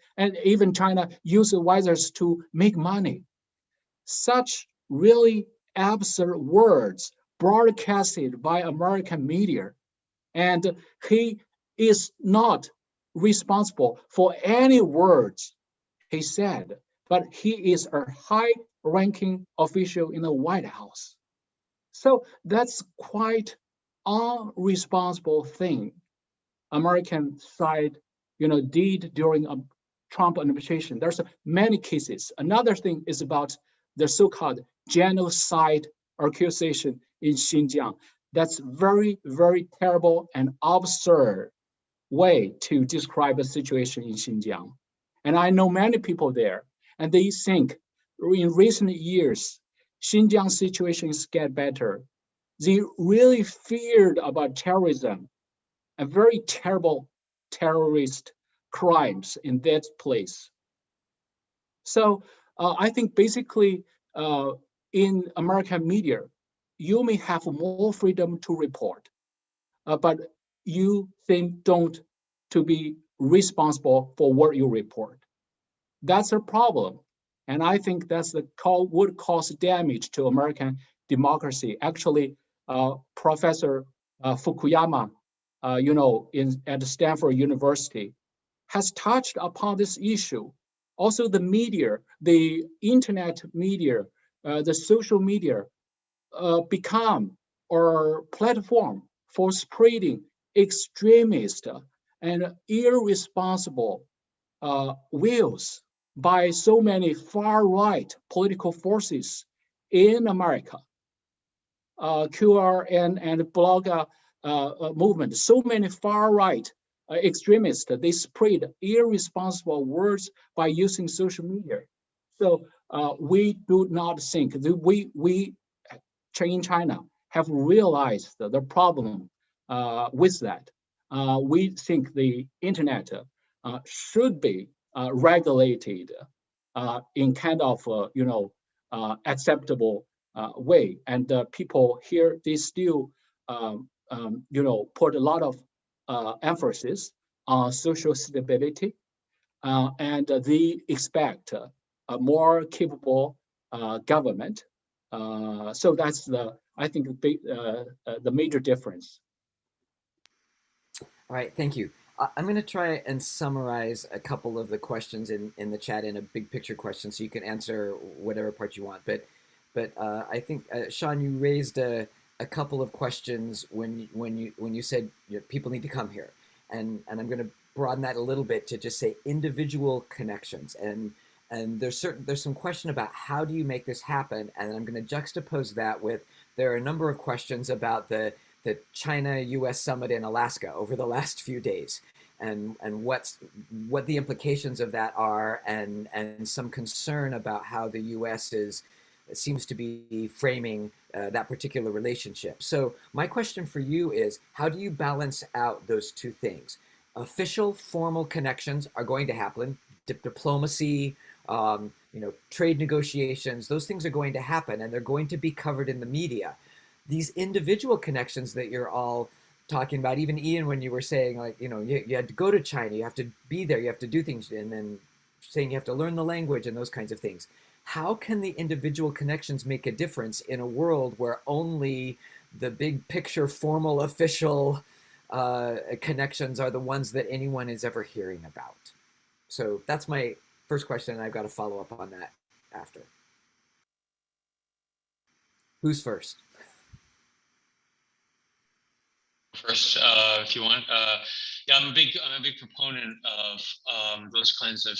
even China used the virus to make money. Such really absurd words broadcasted by American media, and he is not responsible for any words he said, but he is a high-ranking official in the White House. So that's quite irresponsible thing American side, did during a Trump administration. There's many cases. Another thing is about the so-called genocide accusation in Xinjiang. That's very, very terrible and absurd way to describe the situation in Xinjiang. And I know many people there, and they think in recent years, Xinjiang situation is get better. They really feared about terrorism and very terrible terrorist crimes in that place. So I think basically in American media, you may have more freedom to report, but you don't to be responsible for what you report. That's a problem. And I think that's would cause damage to American democracy. Actually, Professor Fukuyama, at Stanford University, has touched upon this issue. Also, the media, the internet media, the social media become or platform for spreading extremist and irresponsible views by so many far-right political forces in America. QRN and blog movement, so many far-right extremists, they spread irresponsible words by using social media. So we do not think that we in China have realized the problem with that. We think the internet should be regulated in kind of acceptable way, and people here they still put a lot of emphasis on social stability, and they expect a more capable government. So that's I think the major difference. All right, thank you. I'm going to try and summarize a couple of the questions in the chat in a big picture question, so you can answer whatever part you want. But I think Shaun, you raised a couple of questions when you said people need to come here, and I'm going to broaden that a little bit to just say individual connections, and there's some question about how do you make this happen, and I'm going to juxtapose that with there are a number of questions about the China-U.S. summit in Alaska over the last few days, and what the implications of that are, and some concern about how the U.S. seems to be framing that particular relationship. So my question for you is, how do you balance out those two things? Official, formal connections are going to happen. Diplomacy, trade negotiations, those things are going to happen, and they're going to be covered in the media. These individual connections that you're all talking about, even Ian, when you were saying, like, you had to go to China, you have to be there, you have to do things, and then saying you have to learn the language and those kinds of things. How can the individual connections make a difference in a world where only the big picture, formal, official connections are the ones that anyone is ever hearing about? So that's my first question, and I've got a follow-up on that after. Who's first? First, if you want. Yeah, I'm a big proponent of those kinds of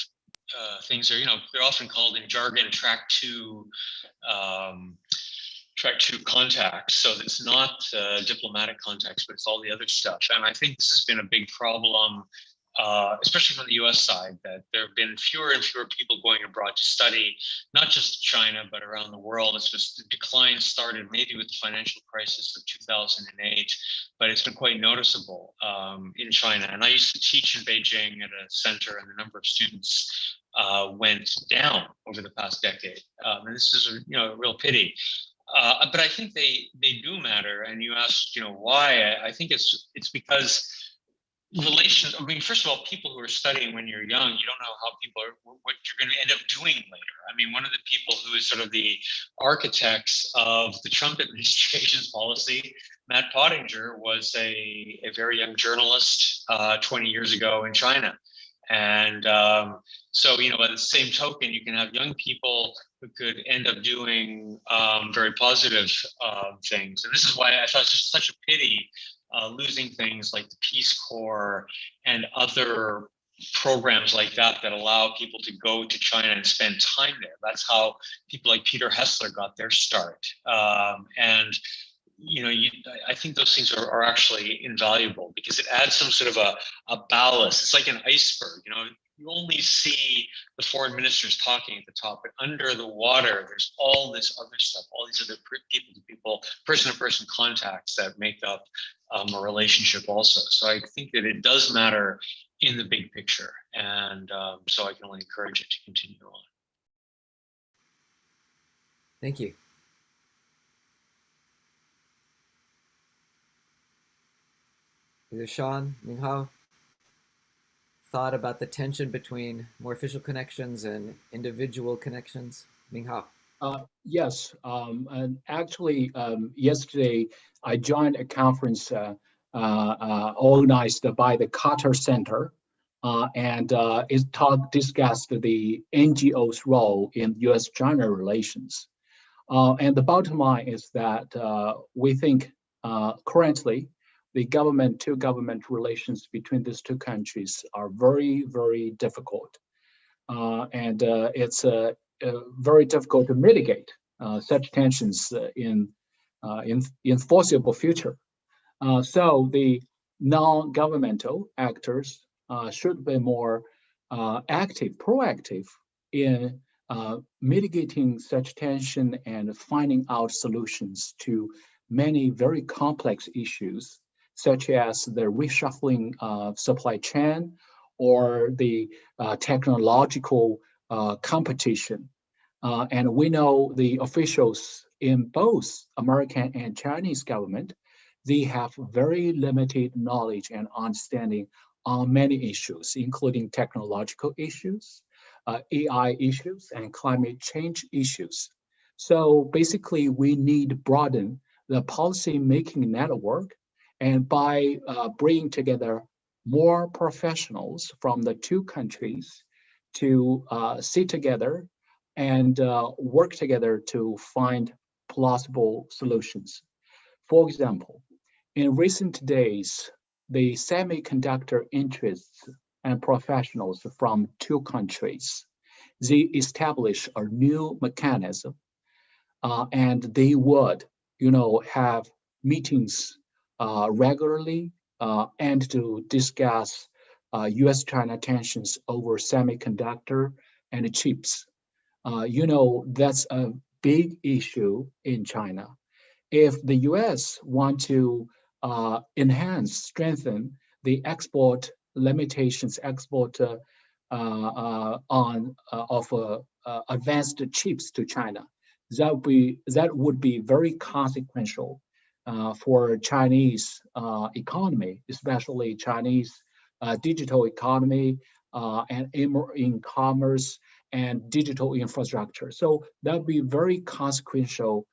things. They're often called in jargon track two contacts. So it's not diplomatic contacts, but it's all the other stuff. And I think this has been a big problem, especially from the U.S. side, that there have been fewer and fewer people going abroad to study, not just China, but around the world. It's just the decline started maybe with the financial crisis of 2008, but it's been quite noticeable in China. And I used to teach in Beijing at a center, and the number of students went down over the past decade. And this is a real pity. But I think they do matter. And you asked, why? I think it's because relations. I mean, first of all, people who are studying when you're young, you don't know how people are, what you're going to end up doing later. I mean, one of the people who is sort of the architects of the Trump administration's policy, Matt Pottinger, was a very young journalist 20 years ago in China. And so, by the same token, you can have young people who could end up doing very positive things. And this is why I thought it's just such a pity losing things like the Peace Corps and other programs like that allow people to go to China and spend time there. That's how people like Peter Hessler got their start. And I think those things are actually invaluable because it adds some sort of a ballast. It's like an iceberg. You only see the foreign ministers talking at the top, but under the water, there's all this other stuff, all these other people-to-people, person-to-person contacts that make up a relationship also. So I think that it does matter in the big picture. And so I can only encourage it to continue on. Thank you. Either Shaun, Minghao? thought about the tension between more official connections and individual connections? Minghao. Yes, and actually, yesterday I joined a conference organized by the Carter Center, and discussed the NGO's role in U.S.-China relations. And the bottom line is that we think currently the government-to-government relations between these two countries are very, very difficult. And it's very difficult to mitigate such tensions in foreseeable future. So the non-governmental actors should be more proactive in mitigating such tension and finding out solutions to many very complex issues, such as the reshuffling of supply chain or the technological competition. And we know the officials in both American and Chinese government, they have very limited knowledge and understanding on many issues, including technological issues, AI issues, and climate change issues. So basically, we need to broaden the policy-making network, and by bringing together more professionals from the two countries to sit together and work together to find plausible solutions. For example, in recent days, the semiconductor interests and professionals from two countries, they establish a new mechanism, and they would, have meetings regularly and to discuss U.S.-China tensions over semiconductor and chips. That's a big issue in China. If the U.S. want to strengthen the export limitations, of advanced chips to China, that would be very consequential for Chinese economy, especially Chinese digital economy and in commerce and digital infrastructure. So that would be a very consequential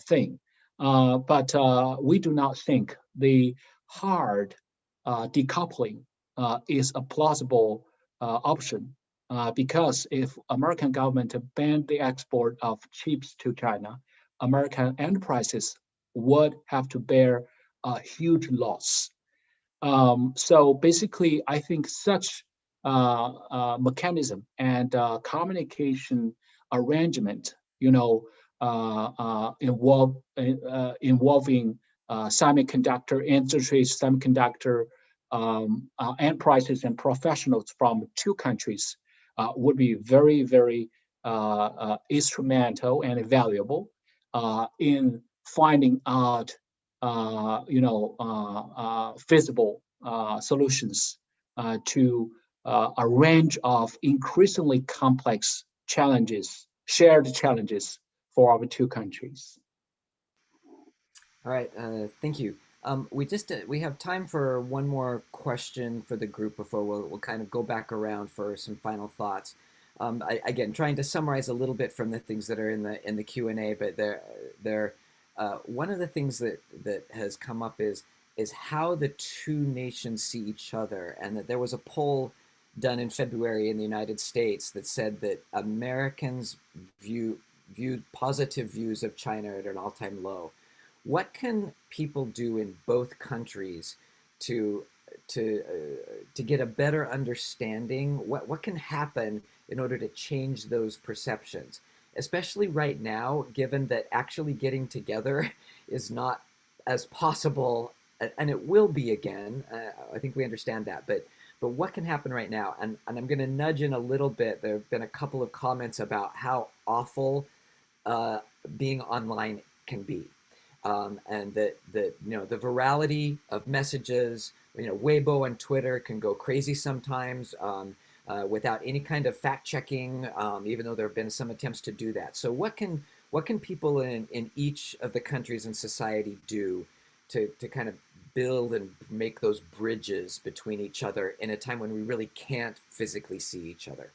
thing. But we do not think the hard decoupling is a plausible option, because if American government banned the export of chips to China, American enterprises would have to bear a huge loss. So basically, I think such mechanism and communication arrangement, involving semiconductor industries, semiconductor enterprises and professionals from two countries would be very, very instrumental and valuable in finding out, feasible solutions to a range of increasingly complex challenges, shared challenges for our two countries. All right, thank you. We have time for one more question for the group before we'll kind of go back around for some final thoughts. Again, trying to summarize a little bit from the things that are in the Q&A, but one of the things that has come up is how the two nations see each other, and that there was a poll done in February in the United States that said that Americans viewed positive views of China at an all-time low. What can people do in both countries to get a better understanding? What can happen in order to change those perceptions, especially right now, given that actually getting together is not as possible, and it will be again. I think we understand that, but what can happen right now? And I'm going to nudge in a little bit. There have been a couple of comments about how awful being online can be. And that the virality of messages, Weibo and Twitter can go crazy sometimes without any kind of fact checking, even though there have been some attempts to do that. So what can people in each of the countries in society do to kind of build and make those bridges between each other in a time when we really can't physically see each other.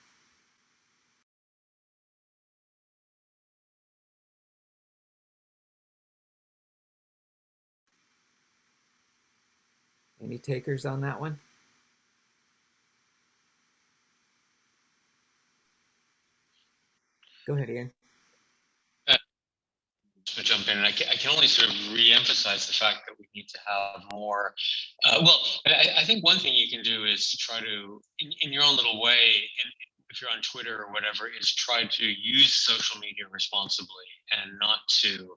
Any takers on that one? Go ahead, Ian. To jump in, and I can only sort of re-emphasize the fact that we need to have more. I think one thing you can do is to try to, in your own little way, and if you're on Twitter or whatever, is try to use social media responsibly and not to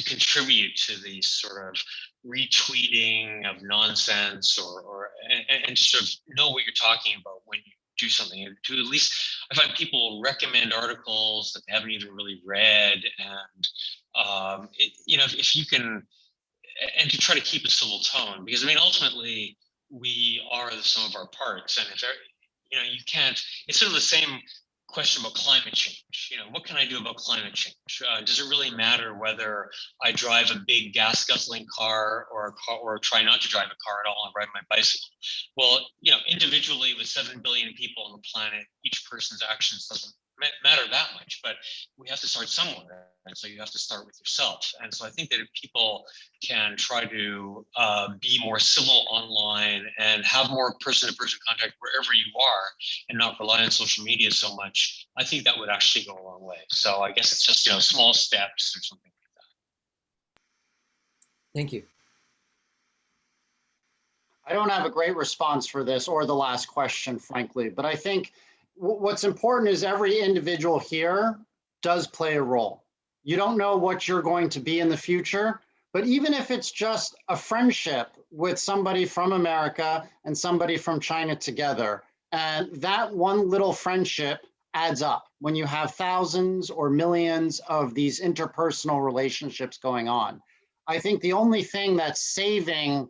contribute to the sort of retweeting of nonsense and sort of know what you're talking about when you do something. And to at least, I find people recommend articles that they haven't even really read, and if you can, and to try to keep a civil tone, because I mean ultimately we are the sum of our parts, and if you can't, it's sort of the same question about climate change. What can I do about climate change? Does it really matter whether I drive a big gas guzzling car or try not to drive a car at all and ride my bicycle? Well, individually with 7 billion people on the planet, each person's actions doesn't matter that much, but we have to start somewhere. And so you have to start with yourself. And so I think that if people can try to be more civil online and have more person-to-person contact wherever you are and not rely on social media so much, I think that would actually go a long way. So I guess it's just, small steps or something like that. Thank you. I don't have a great response for this or the last question, frankly, but I think what's important is every individual here does play a role. You don't know what you're going to be in the future, but even if it's just a friendship with somebody from America and somebody from China together, and that one little friendship adds up when you have thousands or millions of these interpersonal relationships going on. I think the only thing that's saving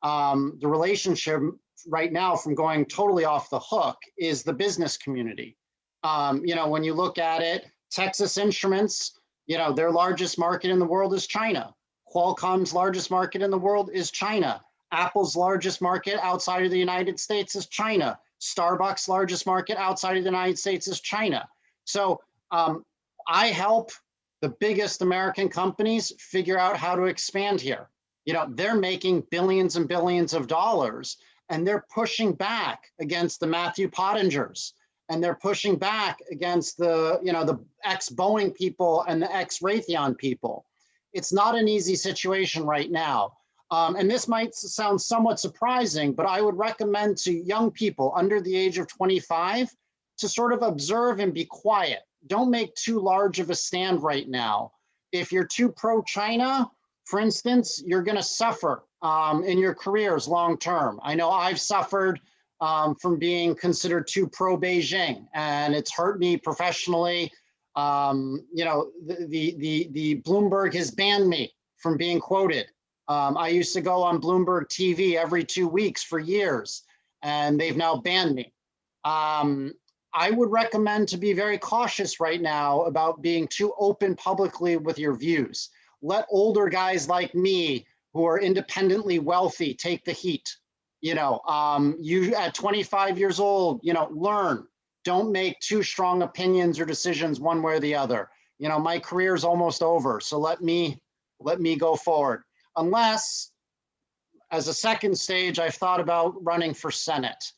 the relationship right now from going totally off the hook is the business community. When you look at it, Texas Instruments, their largest market in the world is China. Qualcomm's largest market in the world is China. Apple's largest market outside of the United States is China. Starbucks' largest market outside of the United States is China. So I help the biggest American companies figure out how to expand here. They're making billions and billions of dollars, and they're pushing back against the Matthew Pottingers, and they're pushing back against the ex-Boeing people and the ex-Raytheon people. It's not an easy situation right now. And this might sound somewhat surprising, but I would recommend to young people under the age of 25 to sort of observe and be quiet. Don't make too large of a stand right now. If you're too pro-China, for instance, you're going to suffer in your careers long term. I know I've suffered from being considered too pro-Beijing, and it's hurt me professionally. The Bloomberg has banned me from being quoted. I used to go on Bloomberg TV every 2 weeks for years, and they've now banned me. I would recommend to be very cautious right now about being too open publicly with your views. Let older guys like me who are independently wealthy take the heat. You at 25 years old, learn. Don't make too strong opinions or decisions one way or the other. My career is almost over, so let me go forward. Unless, as a second stage, I've thought about running for Senate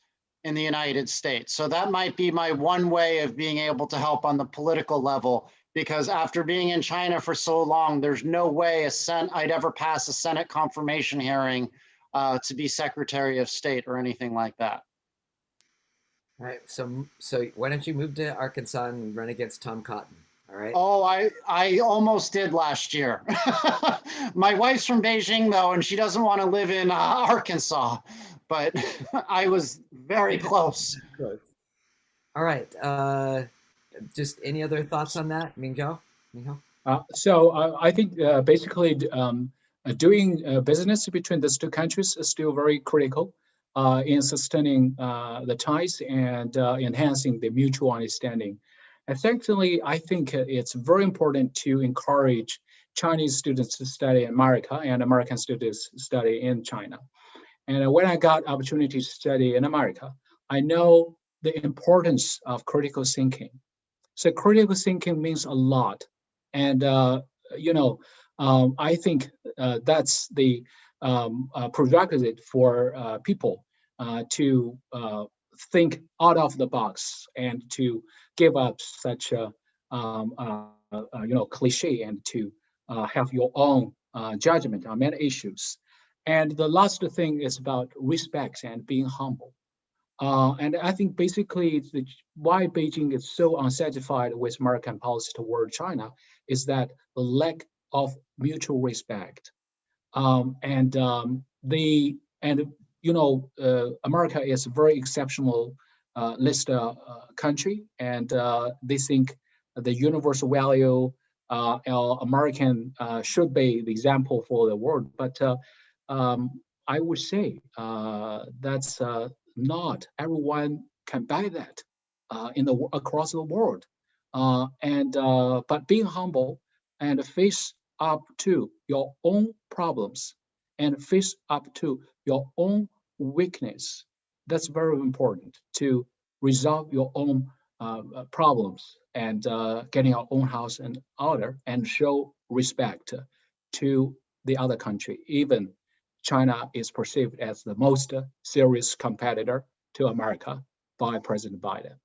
in the United States. So that might be my one way of being able to help on the political level, because after being in China for so long, there's no way I'd ever pass a Senate confirmation hearing to be Secretary of State or anything like that. All right, so why don't you move to Arkansas and run against Tom Cotton? All right. Oh, I almost did last year. My wife's from Beijing though, and she doesn't want to live in Arkansas, but I was very close. All right. Just any other thoughts on that, Minghao? I think basically doing business between these two countries is still very critical in sustaining the ties and enhancing the mutual understanding. And secondly, I think it's very important to encourage Chinese students to study in America and American students study in China. And when I got opportunity to study in America, I know the importance of critical thinking. So critical thinking means a lot. And, I think that's the prerequisite for people to think out of the box and to give up such a, cliche and to have your own judgment on many issues. And the last thing is about respect and being humble. And I think basically why Beijing is so unsatisfied with American policy toward China is that the lack of mutual respect. America is a very exceptional list country, and they think the universal value American should be the example for the world. But I would say that's not everyone can buy that across the world. But being humble and face up to your own problems and face up to your own weakness, that's very important to resolve your own problems and getting our own house in order and show respect to the other country. Even China is perceived as the most serious competitor to America by President Biden.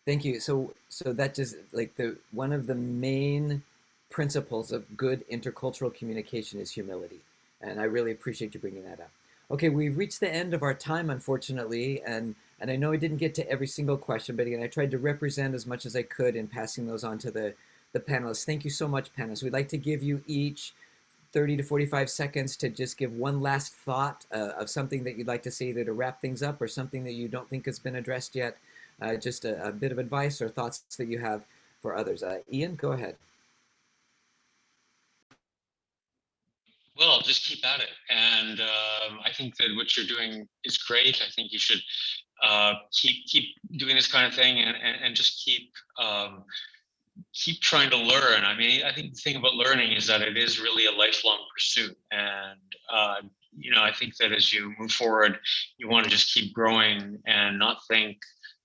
Thank you. So that just like one of the main principles of good intercultural communication is humility. And I really appreciate you bringing that up. Okay, we've reached the end of our time, unfortunately, and I know I didn't get to every single question, but again, I tried to represent as much as I could in passing those on to the panelists. Thank you so much, panelists. We'd like to give you each 30 to 45 seconds to just give one last thought of something that you'd like to say, either to wrap things up or something that you don't think has been addressed yet. Just a bit of advice or thoughts that you have for others. Ian, go ahead. Well, just keep at it. And I think that what you're doing is great. I think you should keep doing this kind of thing and just keep trying to learn. I mean, I think the thing about learning is that it is really a lifelong pursuit. And, I think that as you move forward, you want to just keep growing and not think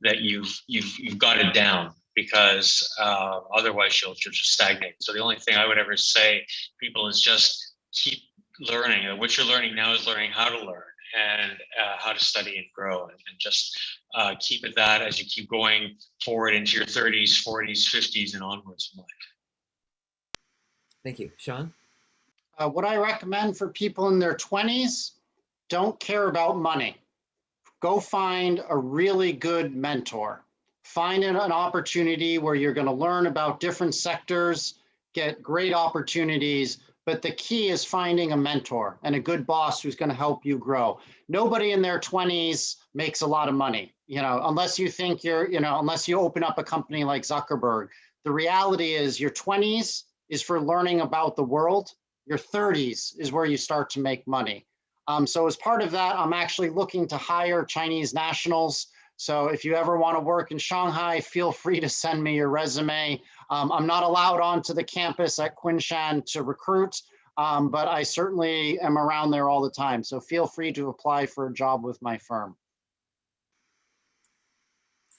that you've got it down, because otherwise you'll just stagnate. So the only thing I would ever say people is just keep learning. What you're learning now is learning how to learn and how to study and grow, and just keep at that as you keep going forward into your 30s, 40s, 50s, and onwards in life. Thank you. Shaun? What I recommend for people in their 20s, don't care about money. Go find a really good mentor. Find an opportunity where you're going to learn about different sectors, get great opportunities. But the key is finding a mentor and a good boss who's going to help you grow. Nobody in their 20s makes a lot of money, unless you think unless you open up a company like Zuckerberg. The reality is your 20s is for learning about the world. Your 30s is where you start to make money. So as part of that, I'm actually looking to hire Chinese nationals. So if you ever want to work in Shanghai, feel free to send me your resume. I'm not allowed onto the campus at Kunshan to recruit, but I certainly am around there all the time. So feel free to apply for a job with my firm.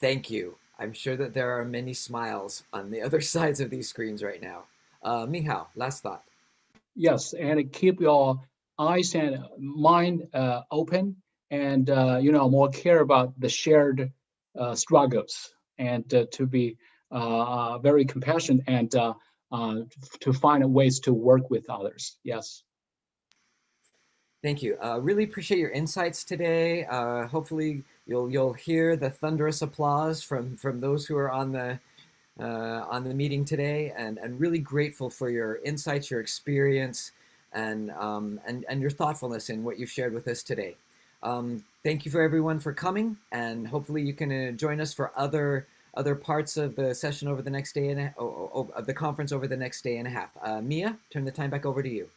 Thank you. I'm sure that there are many smiles on the other sides of these screens right now. Minghao, last thought. Yes, and keep your eyes and mind open, and more care about the shared struggles, and to be very compassionate and to find ways to work with others. Yes. Thank you. Really appreciate your insights today. Hopefully you'll hear the thunderous applause from those who are on the meeting today, and really grateful for your insights, your experience, and your thoughtfulness in what you've shared with us today. Thank you for everyone for coming, and hopefully you can join us for other parts of the session over the next day of the conference over the next day and a half. Mia, turn the time back over to you.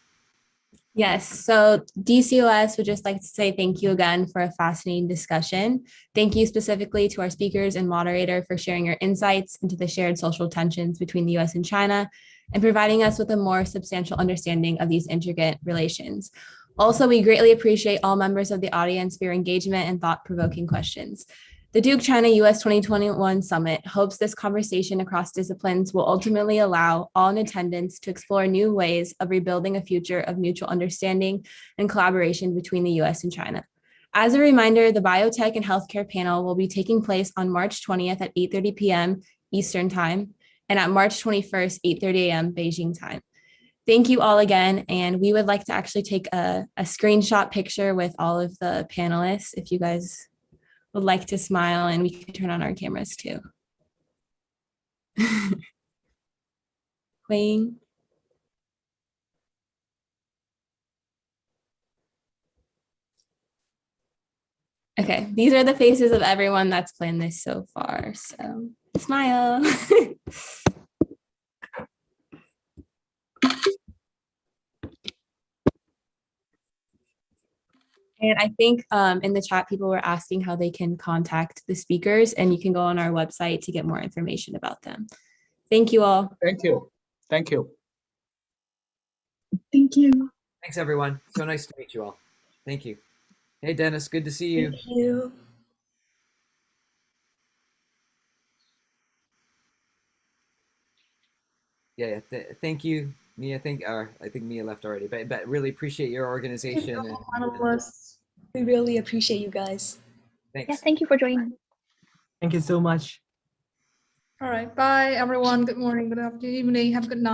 Yes, so DCOS would just like to say thank you again for a fascinating discussion. Thank you specifically to our speakers and moderator for sharing your insights into the shared social tensions between the US and China. and providing us with a more substantial understanding of these intricate relations. Also, we greatly appreciate all members of the audience for your engagement and thought-provoking questions. The Duke China-U.S. 2021 Summit hopes this conversation across disciplines will ultimately allow all in attendance to explore new ways of rebuilding a future of mutual understanding and collaboration between the U.S. and China. As a reminder, the Biotech and Healthcare panel will be taking place on March 20th at 8:30 p.m. Eastern Time and at March 21st, 8:30 a.m. Beijing time. Thank you all again, and we would like to actually take a screenshot picture with all of the panelists if you guys would like to smile, and we can turn on our cameras too. Wayne. Okay, these are the faces of everyone that's planned this so far, so smile. And I think in the chat, people were asking how they can contact the speakers, and you can go on our website to get more information about them. Thank you all. Thank you. Thank you. Thank you. Thanks, everyone. So nice to meet you all. Thank you. Hey, Dennis, good to see you. Thank you. Yeah, thank you, Mia. I think Mia left already, but really appreciate your organization. Panelists. We really appreciate you guys. Thanks. Yeah, thank you for joining. Thank you so much. All right. Bye, everyone. Good morning, good afternoon, evening. Have a good night.